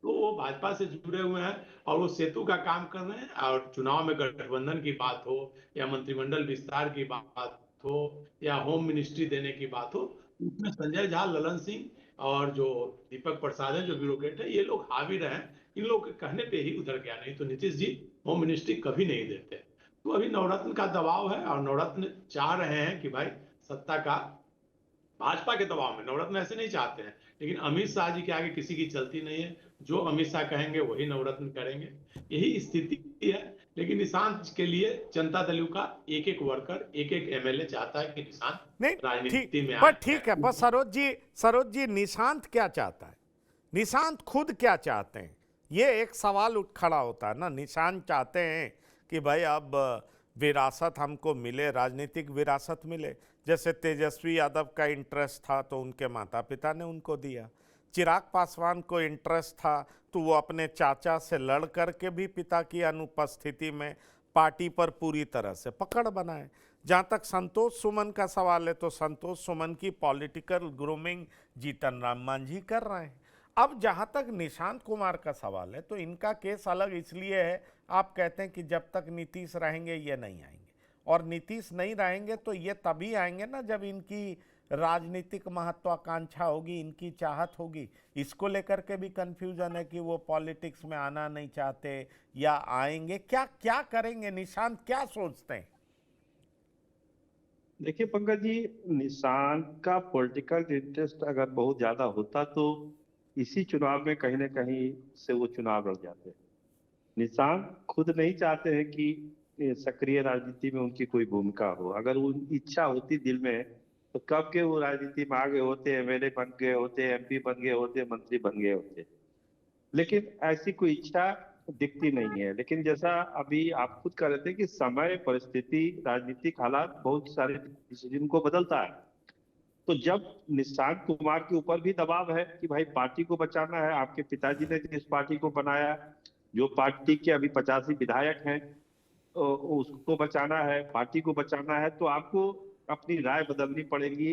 [SPEAKER 7] तो वो भाजपा से जुड़े हुए हैं और वो सेतु का काम कर रहे हैं। और चुनाव में गठबंधन की बात हो या मंत्रिमंडल विस्तार की बात हो या होम मिनिस्ट्री देने की बात हो, उसमें संजय झा, ललन सिंह और जो दीपक प्रसाद है जो ब्यूरोक्रेट है, ये लोग हावी रहे। इन लोग के कहने पे ही उधर गया, नहीं तो नीतीश जी होम मिनिस्ट्री कभी नहीं देते। तो अभी नवरत्न का दबाव है और नवरत्न चाह रहे हैं कि भाई सत्ता का, भाजपा के दबाव में नवरत्न ऐसे नहीं चाहते हैं, लेकिन अमित शाह जी के आगे किसी की चलती नहीं है। जो अमित शाह कहेंगे वही नवरत्न करेंगे, यही स्थिति है। लेकिन निशांत के लिए जनता दल का एक एक वर्कर, एक एक एमएलए चाहता है कि निशांत राजनीति में
[SPEAKER 1] पर ठीक है, पर सरोज जी निशांत क्या चाहता है? निशांत खुद क्या चाहते हैं? ये एक सवाल उठ खड़ा होता है ना। निशांत चाहते हैं कि भाई अब विरासत हमको मिले, राजनीतिक विरासत मिले। जैसे तेजस्वी यादव का इंटरेस्ट था तो उनके माता पिता ने उनको दिया, चिराग पासवान को इंटरेस्ट था तो वो अपने चाचा से लड़ करके भी पिता की अनुपस्थिति में पार्टी पर पूरी तरह से पकड़ बनाए। जहाँ तक संतोष सुमन का सवाल है तो संतोष सुमन की पॉलिटिकल ग्रूमिंग जीतन राम मांझी कर रहे हैं। अब जहाँ तक निशांत कुमार का सवाल है तो इनका केस अलग इसलिए है, आप कहते हैं कि जब तक नीतीश रहेंगे ये नहीं आएंगे, और नीतीश नहीं रहेंगे तो ये तभी आएंगे ना जब इनकी राजनीतिक महत्वाकांक्षा होगी, इनकी चाहत होगी। इसको लेकर के भी कंफ्यूजन है कि वो पॉलिटिक्स में आना नहीं चाहते या आएंगे, क्या करेंगे? निशांत क्या सोचते हैं?
[SPEAKER 6] देखिए पंकज जी, निशांत का पॉलिटिकल इंटरेस्ट अगर बहुत ज्यादा होता तो इसी चुनाव में कहीं ना कहीं से वो चुनाव लड़ जाते। निशांत खुद नहीं चाहते हैं कि सक्रिय राजनीति में उनकी कोई भूमिका हो। अगर वो इच्छा होती दिल में तो कब के वो राजनीति में आ गए होते, एमएलए बन गए होते, एमपी बन गए होते, मंत्री बन गए होते। लेकिन ऐसी कोई इच्छा दिखती नहीं है। लेकिन जैसा अभी आप खुद कह रहे थे कि समय, परिस्थिति, राजनीतिक हालात बहुत सारे डिसीजन को बदलता है। तो जब निशांत कुमार के ऊपर भी दबाव है कि भाई पार्टी को बचाना है, आपके पिताजी ने जिस पार्टी को बनाया, जो पार्टी के अभी 85 विधायक हैं, उसको बचाना है, पार्टी को बचाना है, तो आपको अपनी राय बदलनी पड़ेगी,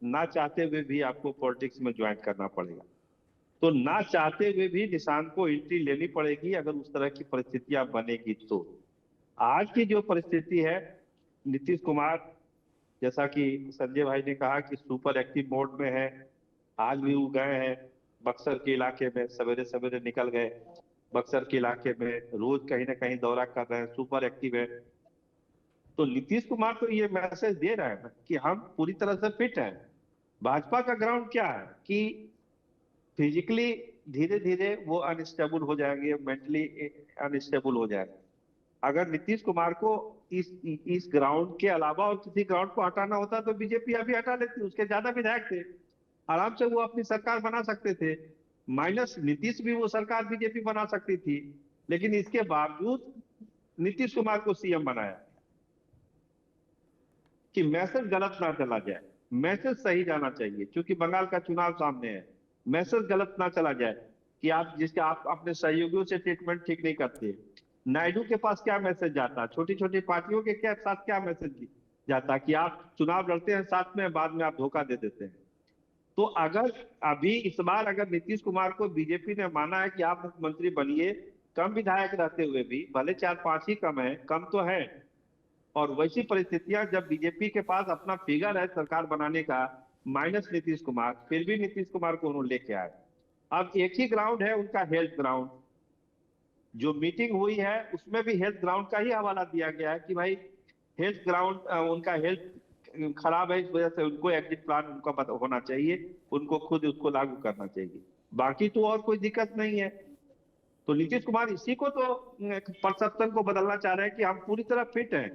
[SPEAKER 6] ना चाहते हुए भी आपको पॉलिटिक्स में ज्वाइन करना पड़ेगा। तो ना चाहते हुए भी निशांत को एंट्री लेनी पड़ेगी अगर उस तरह की परिस्थितियां बनेगी। तो आज की जो परिस्थिति है, नीतीश कुमार जैसा कि संजय भाई ने कहा कि सुपर एक्टिव मोड में है। आज भी वो गए हैं बक्सर के इलाके में, सवेरे सवेरे निकल गए बक्सर के इलाके में, रोज कहीं ना कहीं दौरा कर रहे हैं, सुपर एक्टिव है। तो नीतीश कुमार तो ये मैसेज दे रहे हैं कि हम पूरी तरह से फिट हैं। भाजपा का ग्राउंड क्या है कि फिजिकली धीरे धीरे वो अनस्टेबल हो जाएंगे, मेंटली अनस्टेबल हो जाएंगे। अगर नीतीश कुमार को इस ग्राउंड के अलावा और किसी ग्राउंड को हटाना होता तो बीजेपी अभी हटा लेती, उसके ज्यादा विधायक थे, आराम से वो अपनी सरकार बना सकते थे। माइनस नीतीश भी वो सरकार बीजेपी बना सकती थी, लेकिन इसके बावजूद नीतीश कुमार को सीएम बनाया कि मैसेज गलत ना चला जाए, मैसेज सही जाना चाहिए। क्योंकि बंगाल का चुनाव सामने है, मैसेज गलत ना चला जाए कि आप अपने सहयोगियों से ट्रीटमेंट ठीक नहीं करते। नायडू के पास क्या मैसेज जाता, छोटी छोटी पार्टियों के साथ क्या मैसेज जाता कि आप चुनाव लड़ते हैं साथ में, बाद में आप धोखा दे देते हैं। तो अगर अभी इस बार अगर नीतीश कुमार को बीजेपी ने माना है कि आप मुख्यमंत्री बनिए, कम विधायक रहते हुए भी, भले 4-5 ही कम है, कम तो है, और वैसी परिस्थितियां जब बीजेपी के पास अपना फिगर है सरकार बनाने का, माइनस नीतीश कुमार, फिर भी नीतीश कुमार को उन्होंने लेके आए। अब एक ही ग्राउंड है उनका, हेल्थ ग्राउंड। जो मीटिंग हुई है उसमें भी हेल्थ ग्राउंड का ही हवाला दिया गया है कि भाई हेल्थ ग्राउंड, उनका हेल्थ खराब है, इस वजह से उनको एग्जिट प्लान उनका होना चाहिए, उनको खुद उसको लागू करना चाहिए, बाकी तो और कोई दिक्कत नहीं है। तो नीतीश कुमार इसी को तो परसेप्शन को बदलना चाह रहे हैं कि हम पूरी तरह फिट हैं,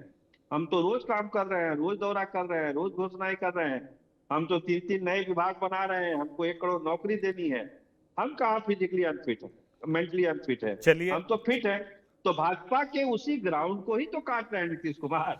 [SPEAKER 6] हम तो रोज काम कर रहे हैं, रोज दौरा कर रहे हैं, रोज घोषणाएं कर रहे हैं, हम तो 3-3 नए विभाग बना रहे हैं, हमको 1 करोड़ नौकरी देनी है। हम कहाँ फिजिकली अनफिट है, मेंटली अनफिट है,
[SPEAKER 1] चलिए,
[SPEAKER 6] हम तो फिट है। तो भाजपा के उसी ग्राउंड को ही तो काट रहे हैं नीतीश कुमार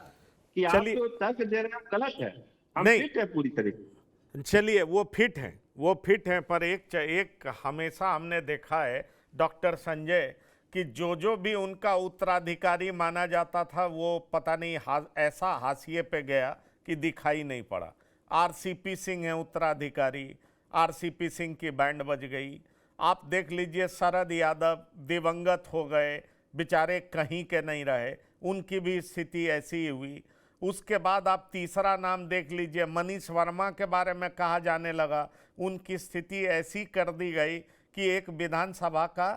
[SPEAKER 6] कि आप जो तर्क दे रहे हैं गलत है, हम फिट है पूरी तरीके।
[SPEAKER 1] चलिए, वो फिट हैं, वो फिट हैं, पर एक हमेशा हमने देखा है डॉक्टर संजय कि जो भी उनका उत्तराधिकारी माना जाता था वो पता नहीं ऐसा हाशिए पे गया कि दिखाई नहीं पड़ा। आरसीपी सिंह है उत्तराधिकारी, आरसीपी सिंह की बैंड बज गई। आप देख लीजिए शरद यादव दिवंगत हो गए, बेचारे कहीं के नहीं रहे, उनकी भी स्थिति ऐसी हुई। उसके बाद आप तीसरा नाम देख लीजिए, मनीष वर्मा के बारे में कहा जाने लगा, उनकी स्थिति ऐसी कर दी गई कि एक विधानसभा का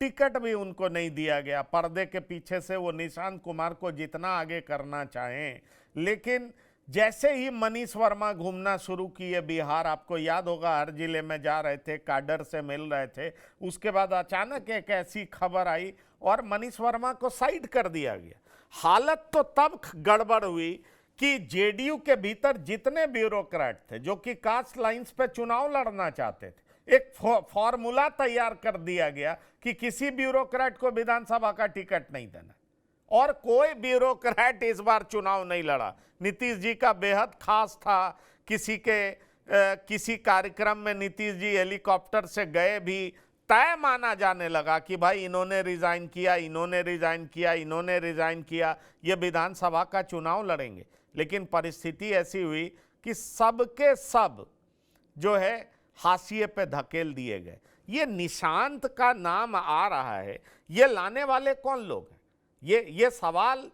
[SPEAKER 1] टिकट भी उनको नहीं दिया गया। पर्दे के पीछे से वो निशांत कुमार को जितना आगे करना चाहें, लेकिन जैसे ही मनीष वर्मा घूमना शुरू किए बिहार, आपको याद होगा हर जिले में जा रहे थे, काडर से मिल रहे थे, उसके बाद अचानक एक ऐसी खबर आई और मनीष वर्मा को साइड कर दिया गया। हालत तो तब गड़बड़ हुई कि जेडीयू के भीतर जितने ब्यूरोक्रेट थे जो कि कास्ट लाइंस पे चुनाव लड़ना चाहते थे, एक फॉर्मूला तैयार कर दिया गया कि किसी ब्यूरोक्रेट को विधानसभा का टिकट नहीं देना, और कोई ब्यूरोक्रेट इस बार चुनाव नहीं लड़ा। नीतीश जी का बेहद खास था, किसी कार्यक्रम में नीतीश जी हेलीकॉप्टर से गए भी, तय माना जाने लगा कि भाई इन्होंने रिजाइन किया, इन्होंने रिजाइन किया, इन्होंने रिजाइन किया, ये विधानसभा का चुनाव लड़ेंगे। लेकिन परिस्थिति ऐसी हुई कि सबके सब जो है हाशिए पे धकेल दिए गए। ये निशांत का नाम आ रहा है, ये लाने वाले कौन लोग हैं? ये सवाल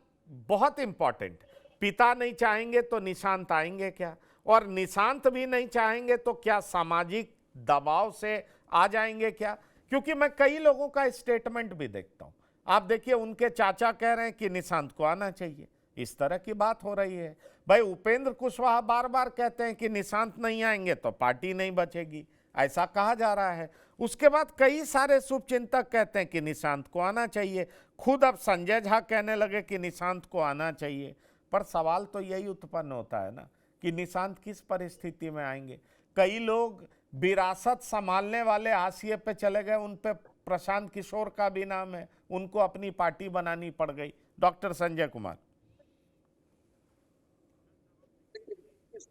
[SPEAKER 1] बहुत इंपॉर्टेंट। पिता नहीं चाहेंगे तो निशांत आएंगे क्या? और निशांत भी नहीं चाहेंगे तो क्या सामाजिक दबाव से आ जाएंगे क्या? क्योंकि मैं कई लोगों का स्टेटमेंट भी देखता हूं। आप देखिए, उनके चाचा कह रहे हैं कि निशांत को आना चाहिए, इस तरह की बात हो रही है। भाई उपेंद्र कुशवाहा बार बार कहते हैं कि निशांत नहीं आएंगे तो पार्टी नहीं बचेगी, ऐसा कहा जा रहा है। उसके बाद कई सारे शुभचिंतक कहते हैं कि निशांत को आना चाहिए, खुद अब संजय झा कहने लगे कि निशांत को आना चाहिए। पर सवाल तो यही उत्पन्न होता है ना कि निशांत किस परिस्थिति में आएंगे। कई लोग विरासत संभालने वाले हाशिए पे चले गए, उन पे प्रशांत किशोर का भी नाम है, उनको अपनी पार्टी बनानी पड़ गई। डॉक्टर संजय कुमार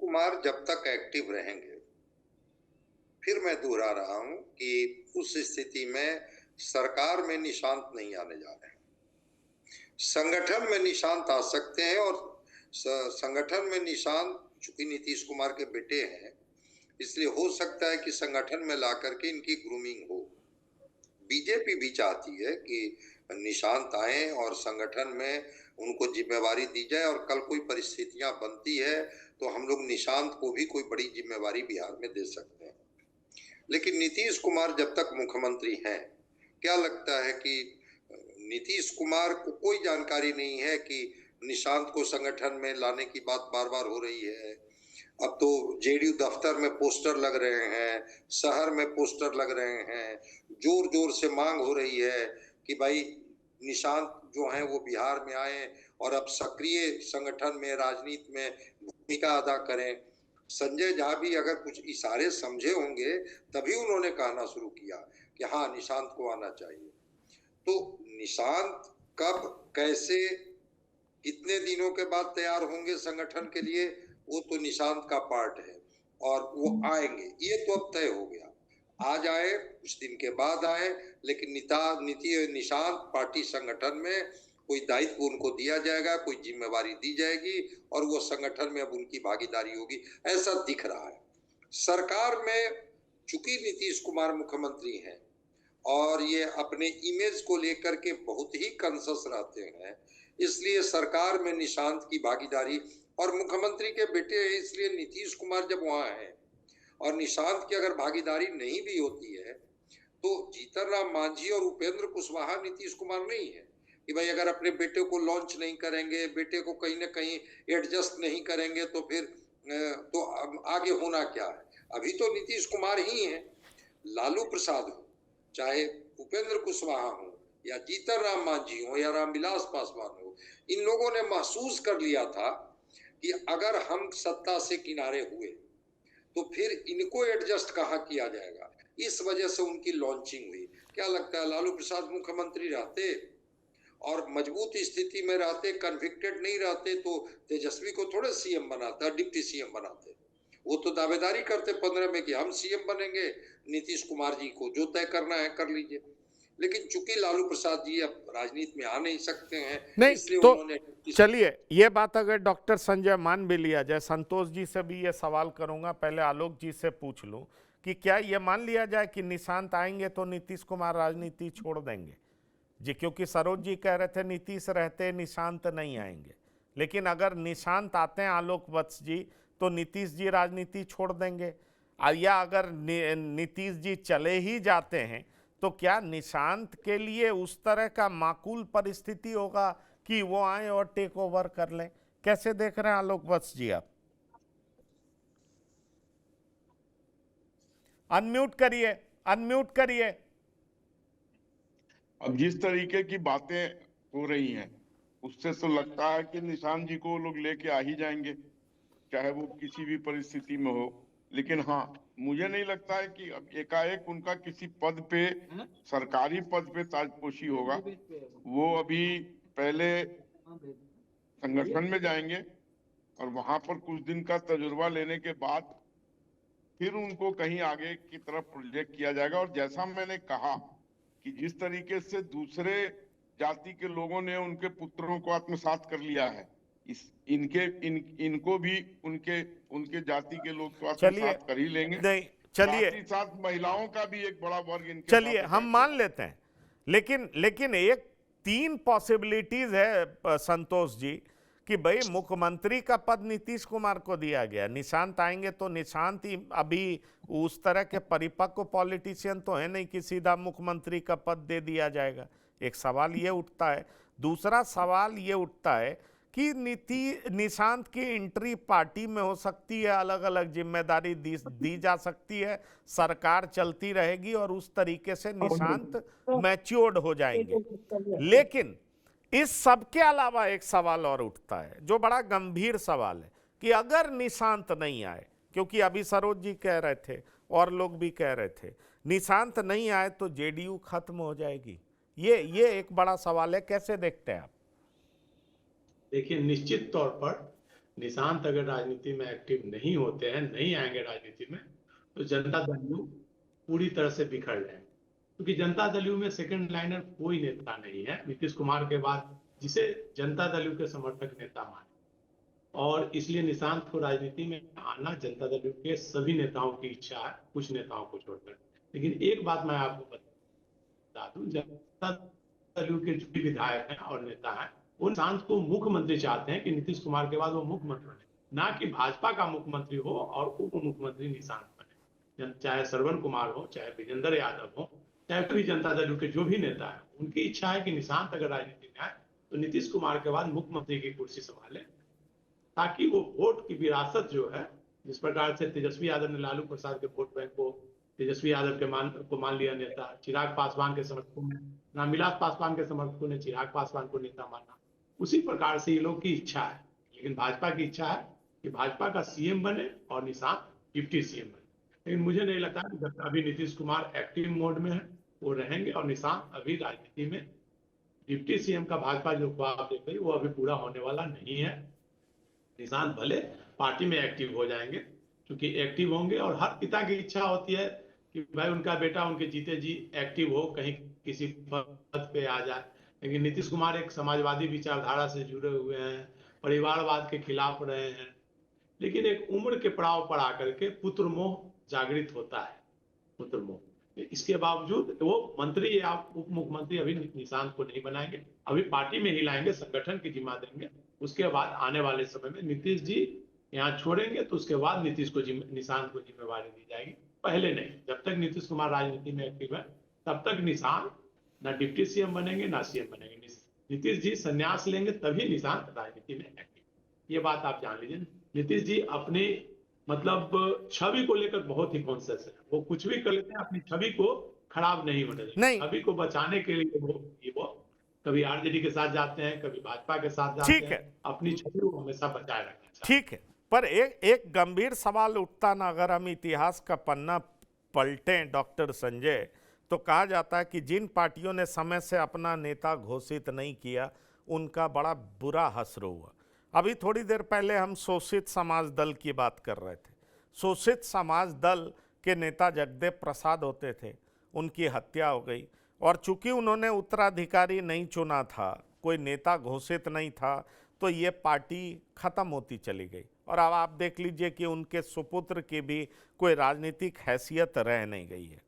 [SPEAKER 9] कुमार जब तक एक्टिव रहेंगे, फिर मैं दोहरा रहा हूं कि उस स्थिति में सरकार में निशांत नहीं आने जा रहे हैं। संगठन में निशांत आ सकते हैं और संगठन में निशांत चूंकि नीतीश कुमार के बेटे हैं, इसलिए हो सकता है कि संगठन में ला करके इनकी ग्रूमिंग हो। बीजेपी भी चाहती है कि निशांत आए और संगठन में उनको जिम्मेवारी दी जाए, और कल कोई परिस्थितियां बनती है तो हम लोग निशांत को भी कोई बड़ी जिम्मेवारी बिहार में दे सकते हैं। लेकिन नीतीश कुमार जब तक मुख्यमंत्री हैं, क्या लगता है कि नीतीश कुमार को कोई जानकारी नहीं है कि निशांत को संगठन में लाने की बात बार बार हो रही है। अब तो जेडीयू दफ्तर में पोस्टर लग रहे हैं, शहर में पोस्टर लग रहे हैं, जोर जोर से मांग हो रही है कि भाई निशांत जो हैं वो बिहार में आए और अब सक्रिय संगठन में, राजनीति में भूमिका अदा करें। संजय झा भी अगर कुछ इशारे समझे होंगे तभी उन्होंने कहना शुरू किया कि हाँ, निशांत को आना चाहिए। तो निशांत कब, कैसे, कितने दिनों के बाद तैयार होंगे संगठन के लिए, वो तो निशांत का पार्ट है, और वो आएंगे, ये तो अब तय हो गया। आज आए, कुछ दिन के बाद आए, लेकिन निशांत पार्टी संगठन में कोई दायित्व उनको दिया जाएगा, कोई जिम्मेवारी दी जाएगी और वो संगठन में अब उनकी भागीदारी होगी, ऐसा दिख रहा है। सरकार में चूंकि नीतीश कुमार मुख्यमंत्री हैं और ये अपने इमेज को लेकर के बहुत ही कॉन्शियस रहते हैं, इसलिए सरकार में निशांत की भागीदारी, और मुख्यमंत्री के बेटे हैं इसलिए नीतीश कुमार जब वहां हैं और निशांत की अगर भागीदारी नहीं भी होती है तो जीतन राम मांझी और उपेंद्र कुशवाहा नीतीश कुमार नहीं है कि भाई अगर अपने बेटे को लॉन्च नहीं करेंगे, बेटे को कहीं ना कहीं एडजस्ट नहीं करेंगे तो फिर तो आगे होना क्या है। अभी तो नीतीश कुमार ही हैं। लालू प्रसाद हो, चाहे उपेंद्र कुशवाहा हो, या जीतन राम मांझी हो, या रामविलास पासवान हो, इन लोगों ने महसूस कर लिया था कि अगर हम सत्ता से किनारे हुए तो फिर इनको एडजस्ट कहाँ किया जाएगा। इस वजह से उनकी लॉन्चिंग हुई। क्या लगता है, लालू प्रसाद मुख्यमंत्री रहते और मजबूत स्थिति में रहते, कन्विक्टेड नहीं रहते, तो तेजस्वी को थोड़े सीएम बनाता, डिप्टी सीएम बनाते। वो तो दावेदारी करते 15 में कि हम सीएम बनेंगे, नीतीश कुमार जी को जो तय करना है कर लीजिए। लेकिन चूंकि लालू प्रसाद जी अब राजनीति में आ नहीं सकते हैं,
[SPEAKER 1] नहीं
[SPEAKER 9] इसलिए
[SPEAKER 1] तो
[SPEAKER 9] उन्होंने
[SPEAKER 1] चलिए, ये बात अगर डॉक्टर संजय मान भी लिया जाए, संतोष जी से भी ये सवाल करूंगा, पहले आलोक जी से पूछ लूं कि क्या ये मान लिया जाए कि निशांत आएंगे तो नीतीश कुमार राजनीति छोड़ देंगे जी? क्योंकि सरोज जी कह रहे थे नीतीश रहते निशांत नहीं आएंगे, लेकिन अगर निशांत आते हैं आलोक वत्स जी तो नीतीश जी राजनीति छोड़ देंगे, या अगर नीतीश जी चले ही जाते हैं तो क्या निशांत के लिए उस तरह का माकूल परिस्थिति होगा कि वो आए और टेक ओवर कर लें? कैसे देख रहे हैं आलोक वत्स जी आप? अनम्यूट करिए, अनम्यूट करिए।
[SPEAKER 8] अब जिस तरीके की बातें हो रही हैं उससे तो लगता है कि निशांत जी को वो लोग लेके आ ही जाएंगे, चाहे वो किसी भी परिस्थिति में हो। लेकिन हाँ, मुझे नहीं लगता है कि अब एकाएक उनका किसी पद पे, सरकारी पद पे ताजपोशी होगा। वो अभी पहले संगठन में जाएंगे और वहां पर कुछ दिन का तजुर्बा लेने के बाद फिर उनको कहीं आगे की तरफ प्रोजेक्ट किया जाएगा। और जैसा मैंने कहा कि जिस तरीके से दूसरे जाति के लोगों ने उनके पुत्रों को आत्मसात कर लिया है, इनको भी उनके जाति के लोग तो आत्मसात कर ही लेंगे।
[SPEAKER 1] नहीं, चलिए,
[SPEAKER 8] साथ ही साथ महिलाओं का भी एक बड़ा वर्ग इनके,
[SPEAKER 1] चलिए हम मान लेते हैं, लेकिन एक 3 पॉसिबिलिटीज है संतोष जी कि भाई मुख्यमंत्री का पद नीतीश कुमार को दिया गया, निशांत आएंगे तो निशांत ही अभी उस तरह के परिपक्व पॉलिटिशियन तो है नहीं कि सीधा मुख्यमंत्री का पद दे दिया जाएगा। एक सवाल ये उठता है। दूसरा सवाल ये उठता है कि निशांत की एंट्री पार्टी में हो सकती है, अलग अलग जिम्मेदारी दी जा सकती है, सरकार चलती रहेगी और उस तरीके से निशांत मैच्योर्ड हो जाएंगे। लेकिन इस सब के अलावा एक सवाल और उठता है जो बड़ा गंभीर सवाल है कि अगर निशांत नहीं आए, क्योंकि अभी सरोज जी कह रहे थे और लोग भी कह रहे थे निशांत नहीं आए तो जेडीयू खत्म हो जाएगी। ये एक बड़ा सवाल है, कैसे देखते हैं आप?
[SPEAKER 7] देखिए, निश्चित तौर पर निशांत अगर राजनीति में एक्टिव नहीं होते हैं, नहीं आएंगे राजनीति में, तो जनता दल पूरी तरह से बिखर जाएंगे। क्योंकि जनता दल में सेकंड लाइनर कोई नेता नहीं है नीतीश कुमार के बाद जिसे जनता दल के समर्थक नेता माने। और इसलिए निशांत को राजनीति में आना जनता दल के सभी नेताओं की इच्छा है, कुछ नेताओं को छोड़कर। लेकिन एक बात मैं आपको बता दूं, जनता दल के जो भी विधायक हैं और नेता हैं वो निशांत को मुख्यमंत्री चाहते हैं कि नीतीश कुमार के बाद वो मुख्यमंत्री बने, ना कि भाजपा का मुख्यमंत्री हो और उप मुख्यमंत्री निशांत बने। चाहे श्रवण कुमार हो, चाहे विजेंद्र यादव हो, चाहे कोई जनता दल के जो भी नेता है, उनकी इच्छा है कि निशांत अगर राजनीति में आए तो नीतीश कुमार के बाद मुख्यमंत्री की कुर्सी संभाले, ताकि वो वोट की विरासत जो है, जिस प्रकार से तेजस्वी यादव ने लालू प्रसाद के वोट बैंक को तेजस्वी यादव को मान लिया नेता, चिराग पासवान के समर्थकों ने, रामविलास पासवान के समर्थकों ने चिराग पासवान को नेता माना, उसी प्रकार से ये लोग की इच्छा है। लेकिन भाजपा की इच्छा है कि भाजपा का सीएम बने और निशांत डिप्टी सीएम बने। लेकिन मुझे नहीं लगता कि जब अभी नीतीश कुमार एक्टिव मोड में है वो रहेंगे, और निशांत अभी राजनीति में डिप्टी सीएम का भाजपा जो ख्वाब देख रही है वो अभी पूरा होने वाला नहीं है। निशांत भले पार्टी में एक्टिव हो जाएंगे, क्योंकि एक्टिव होंगे और हर पिता की इच्छा होती है कि भाई उनका बेटा उनके जीते जी एक्टिव हो, कहीं किसी पद पे आ जाए। लेकिन नीतीश कुमार एक समाजवादी विचारधारा से जुड़े हुए हैं, परिवारवाद के खिलाफ रहे हैं, लेकिन एक उम्र के पड़ाव पर आकर के पुत्र मोह जागृत होता है, पुत्र मोह। इसके बावजूद वो मंत्री या उप मुख्यमंत्री अभी निशांत को नहीं बनाएंगे, अभी पार्टी में ही लाएंगे, संगठन की जिम्मा देंगे। उसके बाद आने वाले समय में नीतीश जी यहाँ छोड़ेंगे तो उसके बाद निशांत को जिम्मेवारी दी जाएगी, पहले नहीं। जब तक नीतीश कुमार राजनीति में एक्टिव है तब तक निशांत ना डिप्टी सीएम बनेंगे ना सीएम बनेंगे। नीतीश जी संन्यास लेंगे तभी निशांत राजनीति में एक्टिव, ये बात आप जान लीजिए। नीतीश जी अपनी मतलब छवि को लेकर बहुत ही कॉन्शियस है, वो कुछ भी कर लेते हैं, अपनी छवि को खराब नहीं होने देते। छवि को बचाने के लिए वो कभी आरजेडी के साथ जाते हैं, कभी भाजपा के साथ जाते हैं, अपनी छवि को हमेशा बचाए रखना चाहिए।
[SPEAKER 1] ठीक है, पर एक गंभीर सवाल उठता ना, अगर हम इतिहास का पन्ना पलटें डॉक्टर संजय, तो कहा जाता है कि जिन पार्टियों ने समय से अपना नेता घोषित नहीं किया उनका बड़ा बुरा हश्र हुआ। अभी थोड़ी देर पहले हम शोषित समाज दल की बात कर रहे थे। शोषित समाज दल के नेता जगदेव प्रसाद होते थे, उनकी हत्या हो गई, और चूंकि उन्होंने उत्तराधिकारी नहीं चुना था, कोई नेता घोषित नहीं था, तो ये पार्टी खत्म होती चली गई। और अब आप देख लीजिए कि उनके सुपुत्र की भी कोई राजनीतिक हैसियत रह नहीं गई है।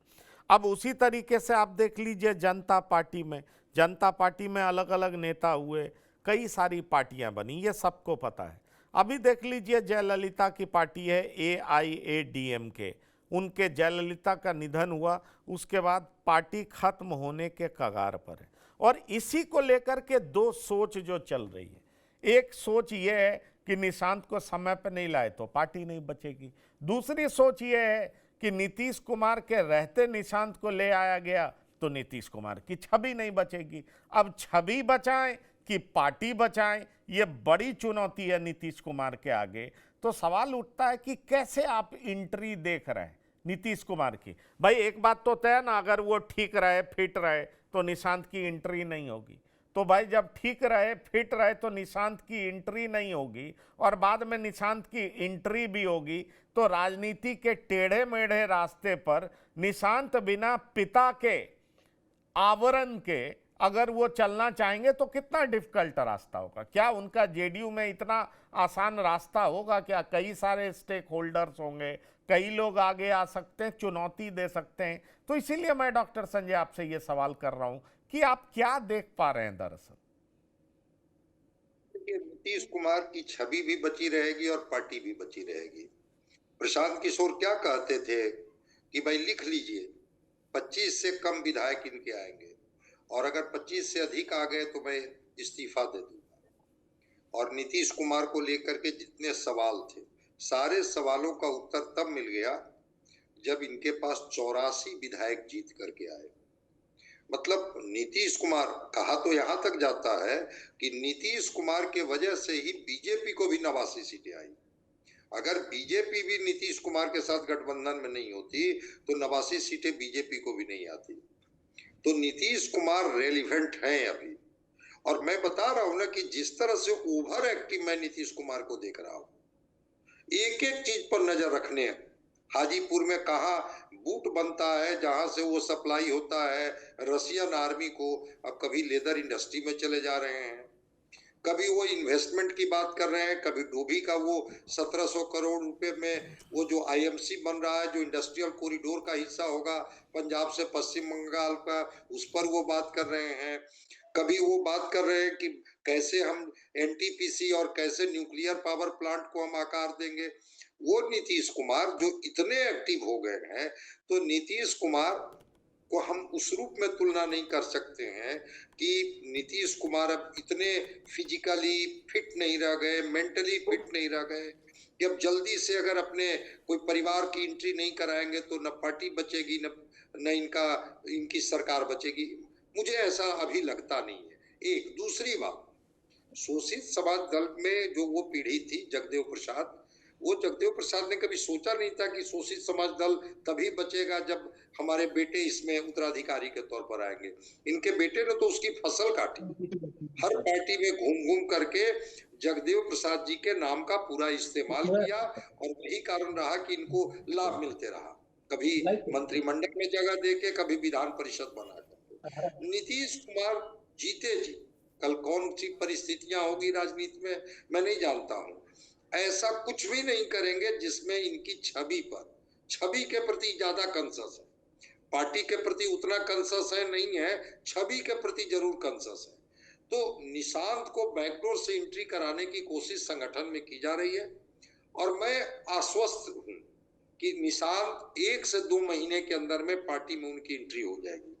[SPEAKER 1] अब उसी तरीके से आप देख लीजिए जनता पार्टी में अलग अलग नेता हुए, कई सारी पार्टियां बनी, ये सबको पता है। अभी देख लीजिए जयललिता की पार्टी है AIADMK, उनके जयललिता का निधन हुआ, उसके बाद पार्टी खत्म होने के कगार पर है। और इसी को लेकर के दो सोच जो चल रही है, एक सोच ये है कि निशांत को समय पर नहीं लाए तो पार्टी नहीं बचेगी, दूसरी सोच ये है कि नीतीश कुमार के रहते निशांत को ले आया गया तो नीतीश कुमार की छवि नहीं बचेगी। अब छवि बचाएं कि पार्टी बचाएं, ये बड़ी चुनौती है नीतीश कुमार के आगे। तो सवाल उठता है कि कैसे आप एंट्री देख रहे हैं नीतीश कुमार की। भाई एक बात तो तय ना, अगर वो ठीक रहे फिट रहे तो निशांत की एंट्री नहीं होगी। तो भाई जब ठीक रहे फिट रहे तो निशांत की एंट्री नहीं होगी, और बाद में निशांत की एंट्री भी होगी तो राजनीति के टेढ़े मेढ़े रास्ते पर निशांत बिना पिता के आवरण के अगर वो चलना चाहेंगे तो कितना डिफिकल्ट रास्ता होगा। क्या उनका जेडीयू में इतना आसान रास्ता होगा? क्या कई सारे स्टेक होल्डर्स होंगे, कई लोग आगे आ सकते हैं, चुनौती दे सकते हैं। तो इसीलिए मैं डॉक्टर संजय आपसे ये सवाल कर रहा हूं कि आप क्या देख पा रहे हैं दरअसल।
[SPEAKER 9] नीतीश कुमार की छवि भी बची रहेगी और पार्टी भी बची रहेगी। प्रशांत किशोर क्या कहते थे कि भाई लिख लीजिए 25 से कम विधायक इनके आएंगे, और अगर 25 से अधिक आ गए तो मैं इस्तीफा दे दूंगा। और नीतीश कुमार को लेकर के जितने सवाल थे, सारे सवालों का उत्तर तब मिल गया जब इनके पास 84 विधायक जीत करके आए। मतलब नीतीश कुमार, कहा तो यहां तक जाता है कि नीतीश कुमार के वजह से ही बीजेपी को भी 89 सीटें आई। अगर बीजेपी भी नीतीश कुमार के साथ गठबंधन में नहीं होती तो 89 सीटें बीजेपी को भी नहीं आती। तो नीतीश कुमार रेलिवेंट हैं अभी। और मैं बता रहा हूं ना कि जिस तरह से ओवर एक्टिव मैं नीतीश कुमार को देख रहा हूं, एक एक चीज पर नजर रखने हैं। हाजीपुर में कहा बूट बनता है, जहां से वो सप्लाई होता है रशियन आर्मी को, अब कभी लेदर इंडस्ट्री में चले जा रहे हैं, कभी वो इन्वेस्टमेंट की बात कर रहे हैं, कभी डोभी का वो 1700 करोड़ रुपए में वो जो आईएमसी बन रहा है, जो इंडस्ट्रियल कॉरिडोर का हिस्सा होगा पंजाब से पश्चिम बंगाल का, उस पर वो बात कर रहे हैं। कभी वो बात कर रहे हैं कि कैसे हम एनटीपीसी और कैसे न्यूक्लियर पावर प्लांट को हम आकार देंगे। वो नीतीश कुमार जो इतने एक्टिव हो गए हैं, तो नीतीश कुमार को हम उस रूप में तुलना नहीं कर सकते हैं कि नीतीश कुमार अब इतने फिजिकली फिट नहीं रह गए, मेंटली फिट नहीं रह गए कि अब जल्दी से अगर अपने कोई परिवार की एंट्री नहीं कराएंगे तो न पार्टी बचेगी, न इनकी सरकार बचेगी। मुझे ऐसा अभी लगता नहीं है। एक दूसरी बात, शोषित समाज दल में जो वो पीढ़ी थी जगदेव प्रसाद, वो जगदेव प्रसाद ने कभी सोचा नहीं था कि शोषित समाज दल तभी बचेगा जब हमारे बेटे इसमें उत्तराधिकारी के तौर पर आएंगे। इनके बेटे ने तो उसकी फसल काटी, हर पार्टी में घूम घूम करके जगदेव प्रसाद जी के नाम का पूरा इस्तेमाल किया और वही कारण रहा कि इनको लाभ मिलते रहा, कभी मंत्रिमंडल में जगह देके, कभी विधान परिषद बना करके। नीतीश कुमार जीते जी कल कौन सी परिस्थितियां होगी राजनीति में मैं नहीं जानता हूँ। ऐसा कुछ भी नहीं करेंगे जिसमें इनकी छवि के प्रति ज्यादा कंसस है। पार्टी के प्रति उतना कंसस है नहीं है, छवि के प्रति जरूर कंसस है। तो निशांत को बैकडोर से एंट्री कराने की कोशिश संगठन में की जा रही है और मैं आश्वस्त हूं कि निशांत 1 से 2 महीने के अंदर में पार्टी में उनकी एंट्री हो जाएगी।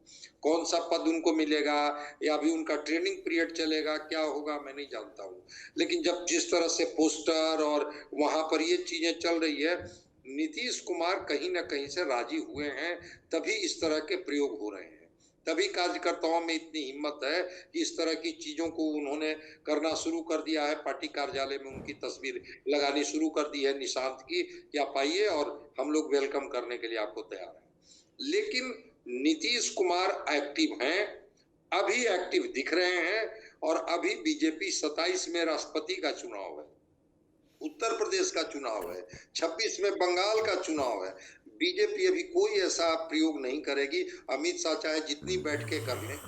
[SPEAKER 9] कौन सा पद उनको मिलेगा या अभी उनका ट्रेनिंग पीरियड चलेगा, क्या होगा मैं नहीं जानता हूँ, लेकिन जब जिस तरह से पोस्टर और वहां पर ये चीजें चल रही है, नीतीश कुमार कहीं ना कहीं से राजी हुए हैं, तभी इस तरह के प्रयोग हो रहे हैं, तभी कार्यकर्ताओं में इतनी हिम्मत है कि इस तरह की चीजों को उन्होंने करना शुरू कर दिया है। पार्टी कार्यालय में उनकी तस्वीर लगानी शुरू कर दी है निशांत की, कि आप आइए और हम लोग वेलकम करने के लिए आपको तैयार हैं। लेकिन नीतीश कुमार एक्टिव हैं, अभी एक्टिव दिख रहे हैं और अभी बीजेपी 27 में राष्ट्रपति का चुनाव है, उत्तर प्रदेश का चुनाव है, 26 में बंगाल का चुनाव है। बीजेपी अभी कोई ऐसा प्रयोग नहीं करेगी, अमित शाह चाहे जितनी बैठकें कर लें,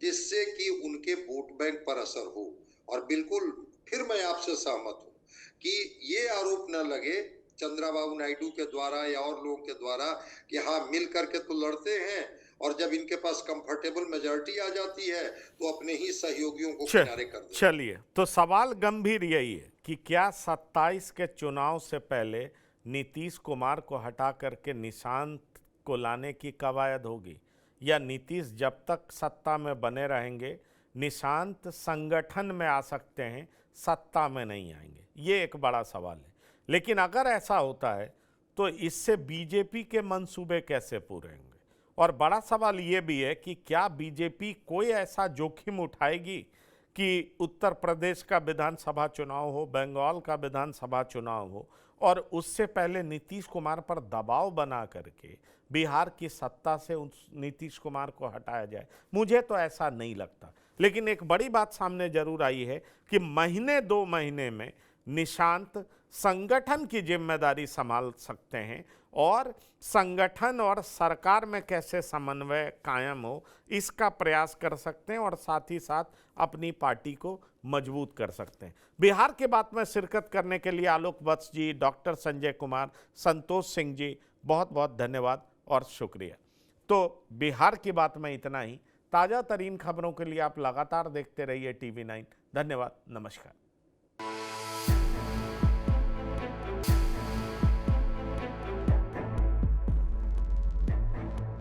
[SPEAKER 9] जिससे कि उनके वोट बैंक पर असर हो। और बिल्कुल फिर मैं आपसे सहमत हूं कि ये आरोप न लगे चंद्रबाबू नायडू के द्वारा या और लोगों के द्वारा कि हाँ मिल करके तो लड़ते हैं और जब इनके पास कंफर्टेबल मेजॉरिटी आ जाती है तो अपने ही सहयोगियों को किनारे कर देते।
[SPEAKER 1] चलिए, तो सवाल गंभीर यही है कि क्या 27 के चुनाव से पहले नीतीश कुमार को हटा करके निशांत को लाने की कवायद होगी, या नीतीश जब तक सत्ता में बने रहेंगे निशांत संगठन में आ सकते हैं, सत्ता में नहीं आएंगे? ये एक बड़ा सवाल है। लेकिन अगर ऐसा होता है तो इससे बीजेपी के मंसूबे कैसे पूरे होंगे? और बड़ा सवाल ये भी है कि क्या बीजेपी कोई ऐसा जोखिम उठाएगी कि उत्तर प्रदेश का विधानसभा चुनाव हो, बंगाल का विधानसभा चुनाव हो और उससे पहले नीतीश कुमार पर दबाव बना करके बिहार की सत्ता से उस नीतीश कुमार को हटाया जाए? मुझे तो ऐसा नहीं लगता। लेकिन एक बड़ी बात सामने जरूर आई है कि महीने 2 महीने में निशांत संगठन की जिम्मेदारी संभाल सकते हैं और संगठन और सरकार में कैसे समन्वय कायम हो इसका प्रयास कर सकते हैं और साथ ही साथ अपनी पार्टी को मजबूत कर सकते हैं। बिहार की बात में शिरकत करने के लिए आलोक वत्स जी, डॉक्टर संजय कुमार, संतोष सिंह जी, बहुत बहुत धन्यवाद और शुक्रिया। तो बिहार की बात में इतना ही। ताज़ा तरीन खबरों के लिए आप लगातार देखते रहिए TV9। धन्यवाद, नमस्कार।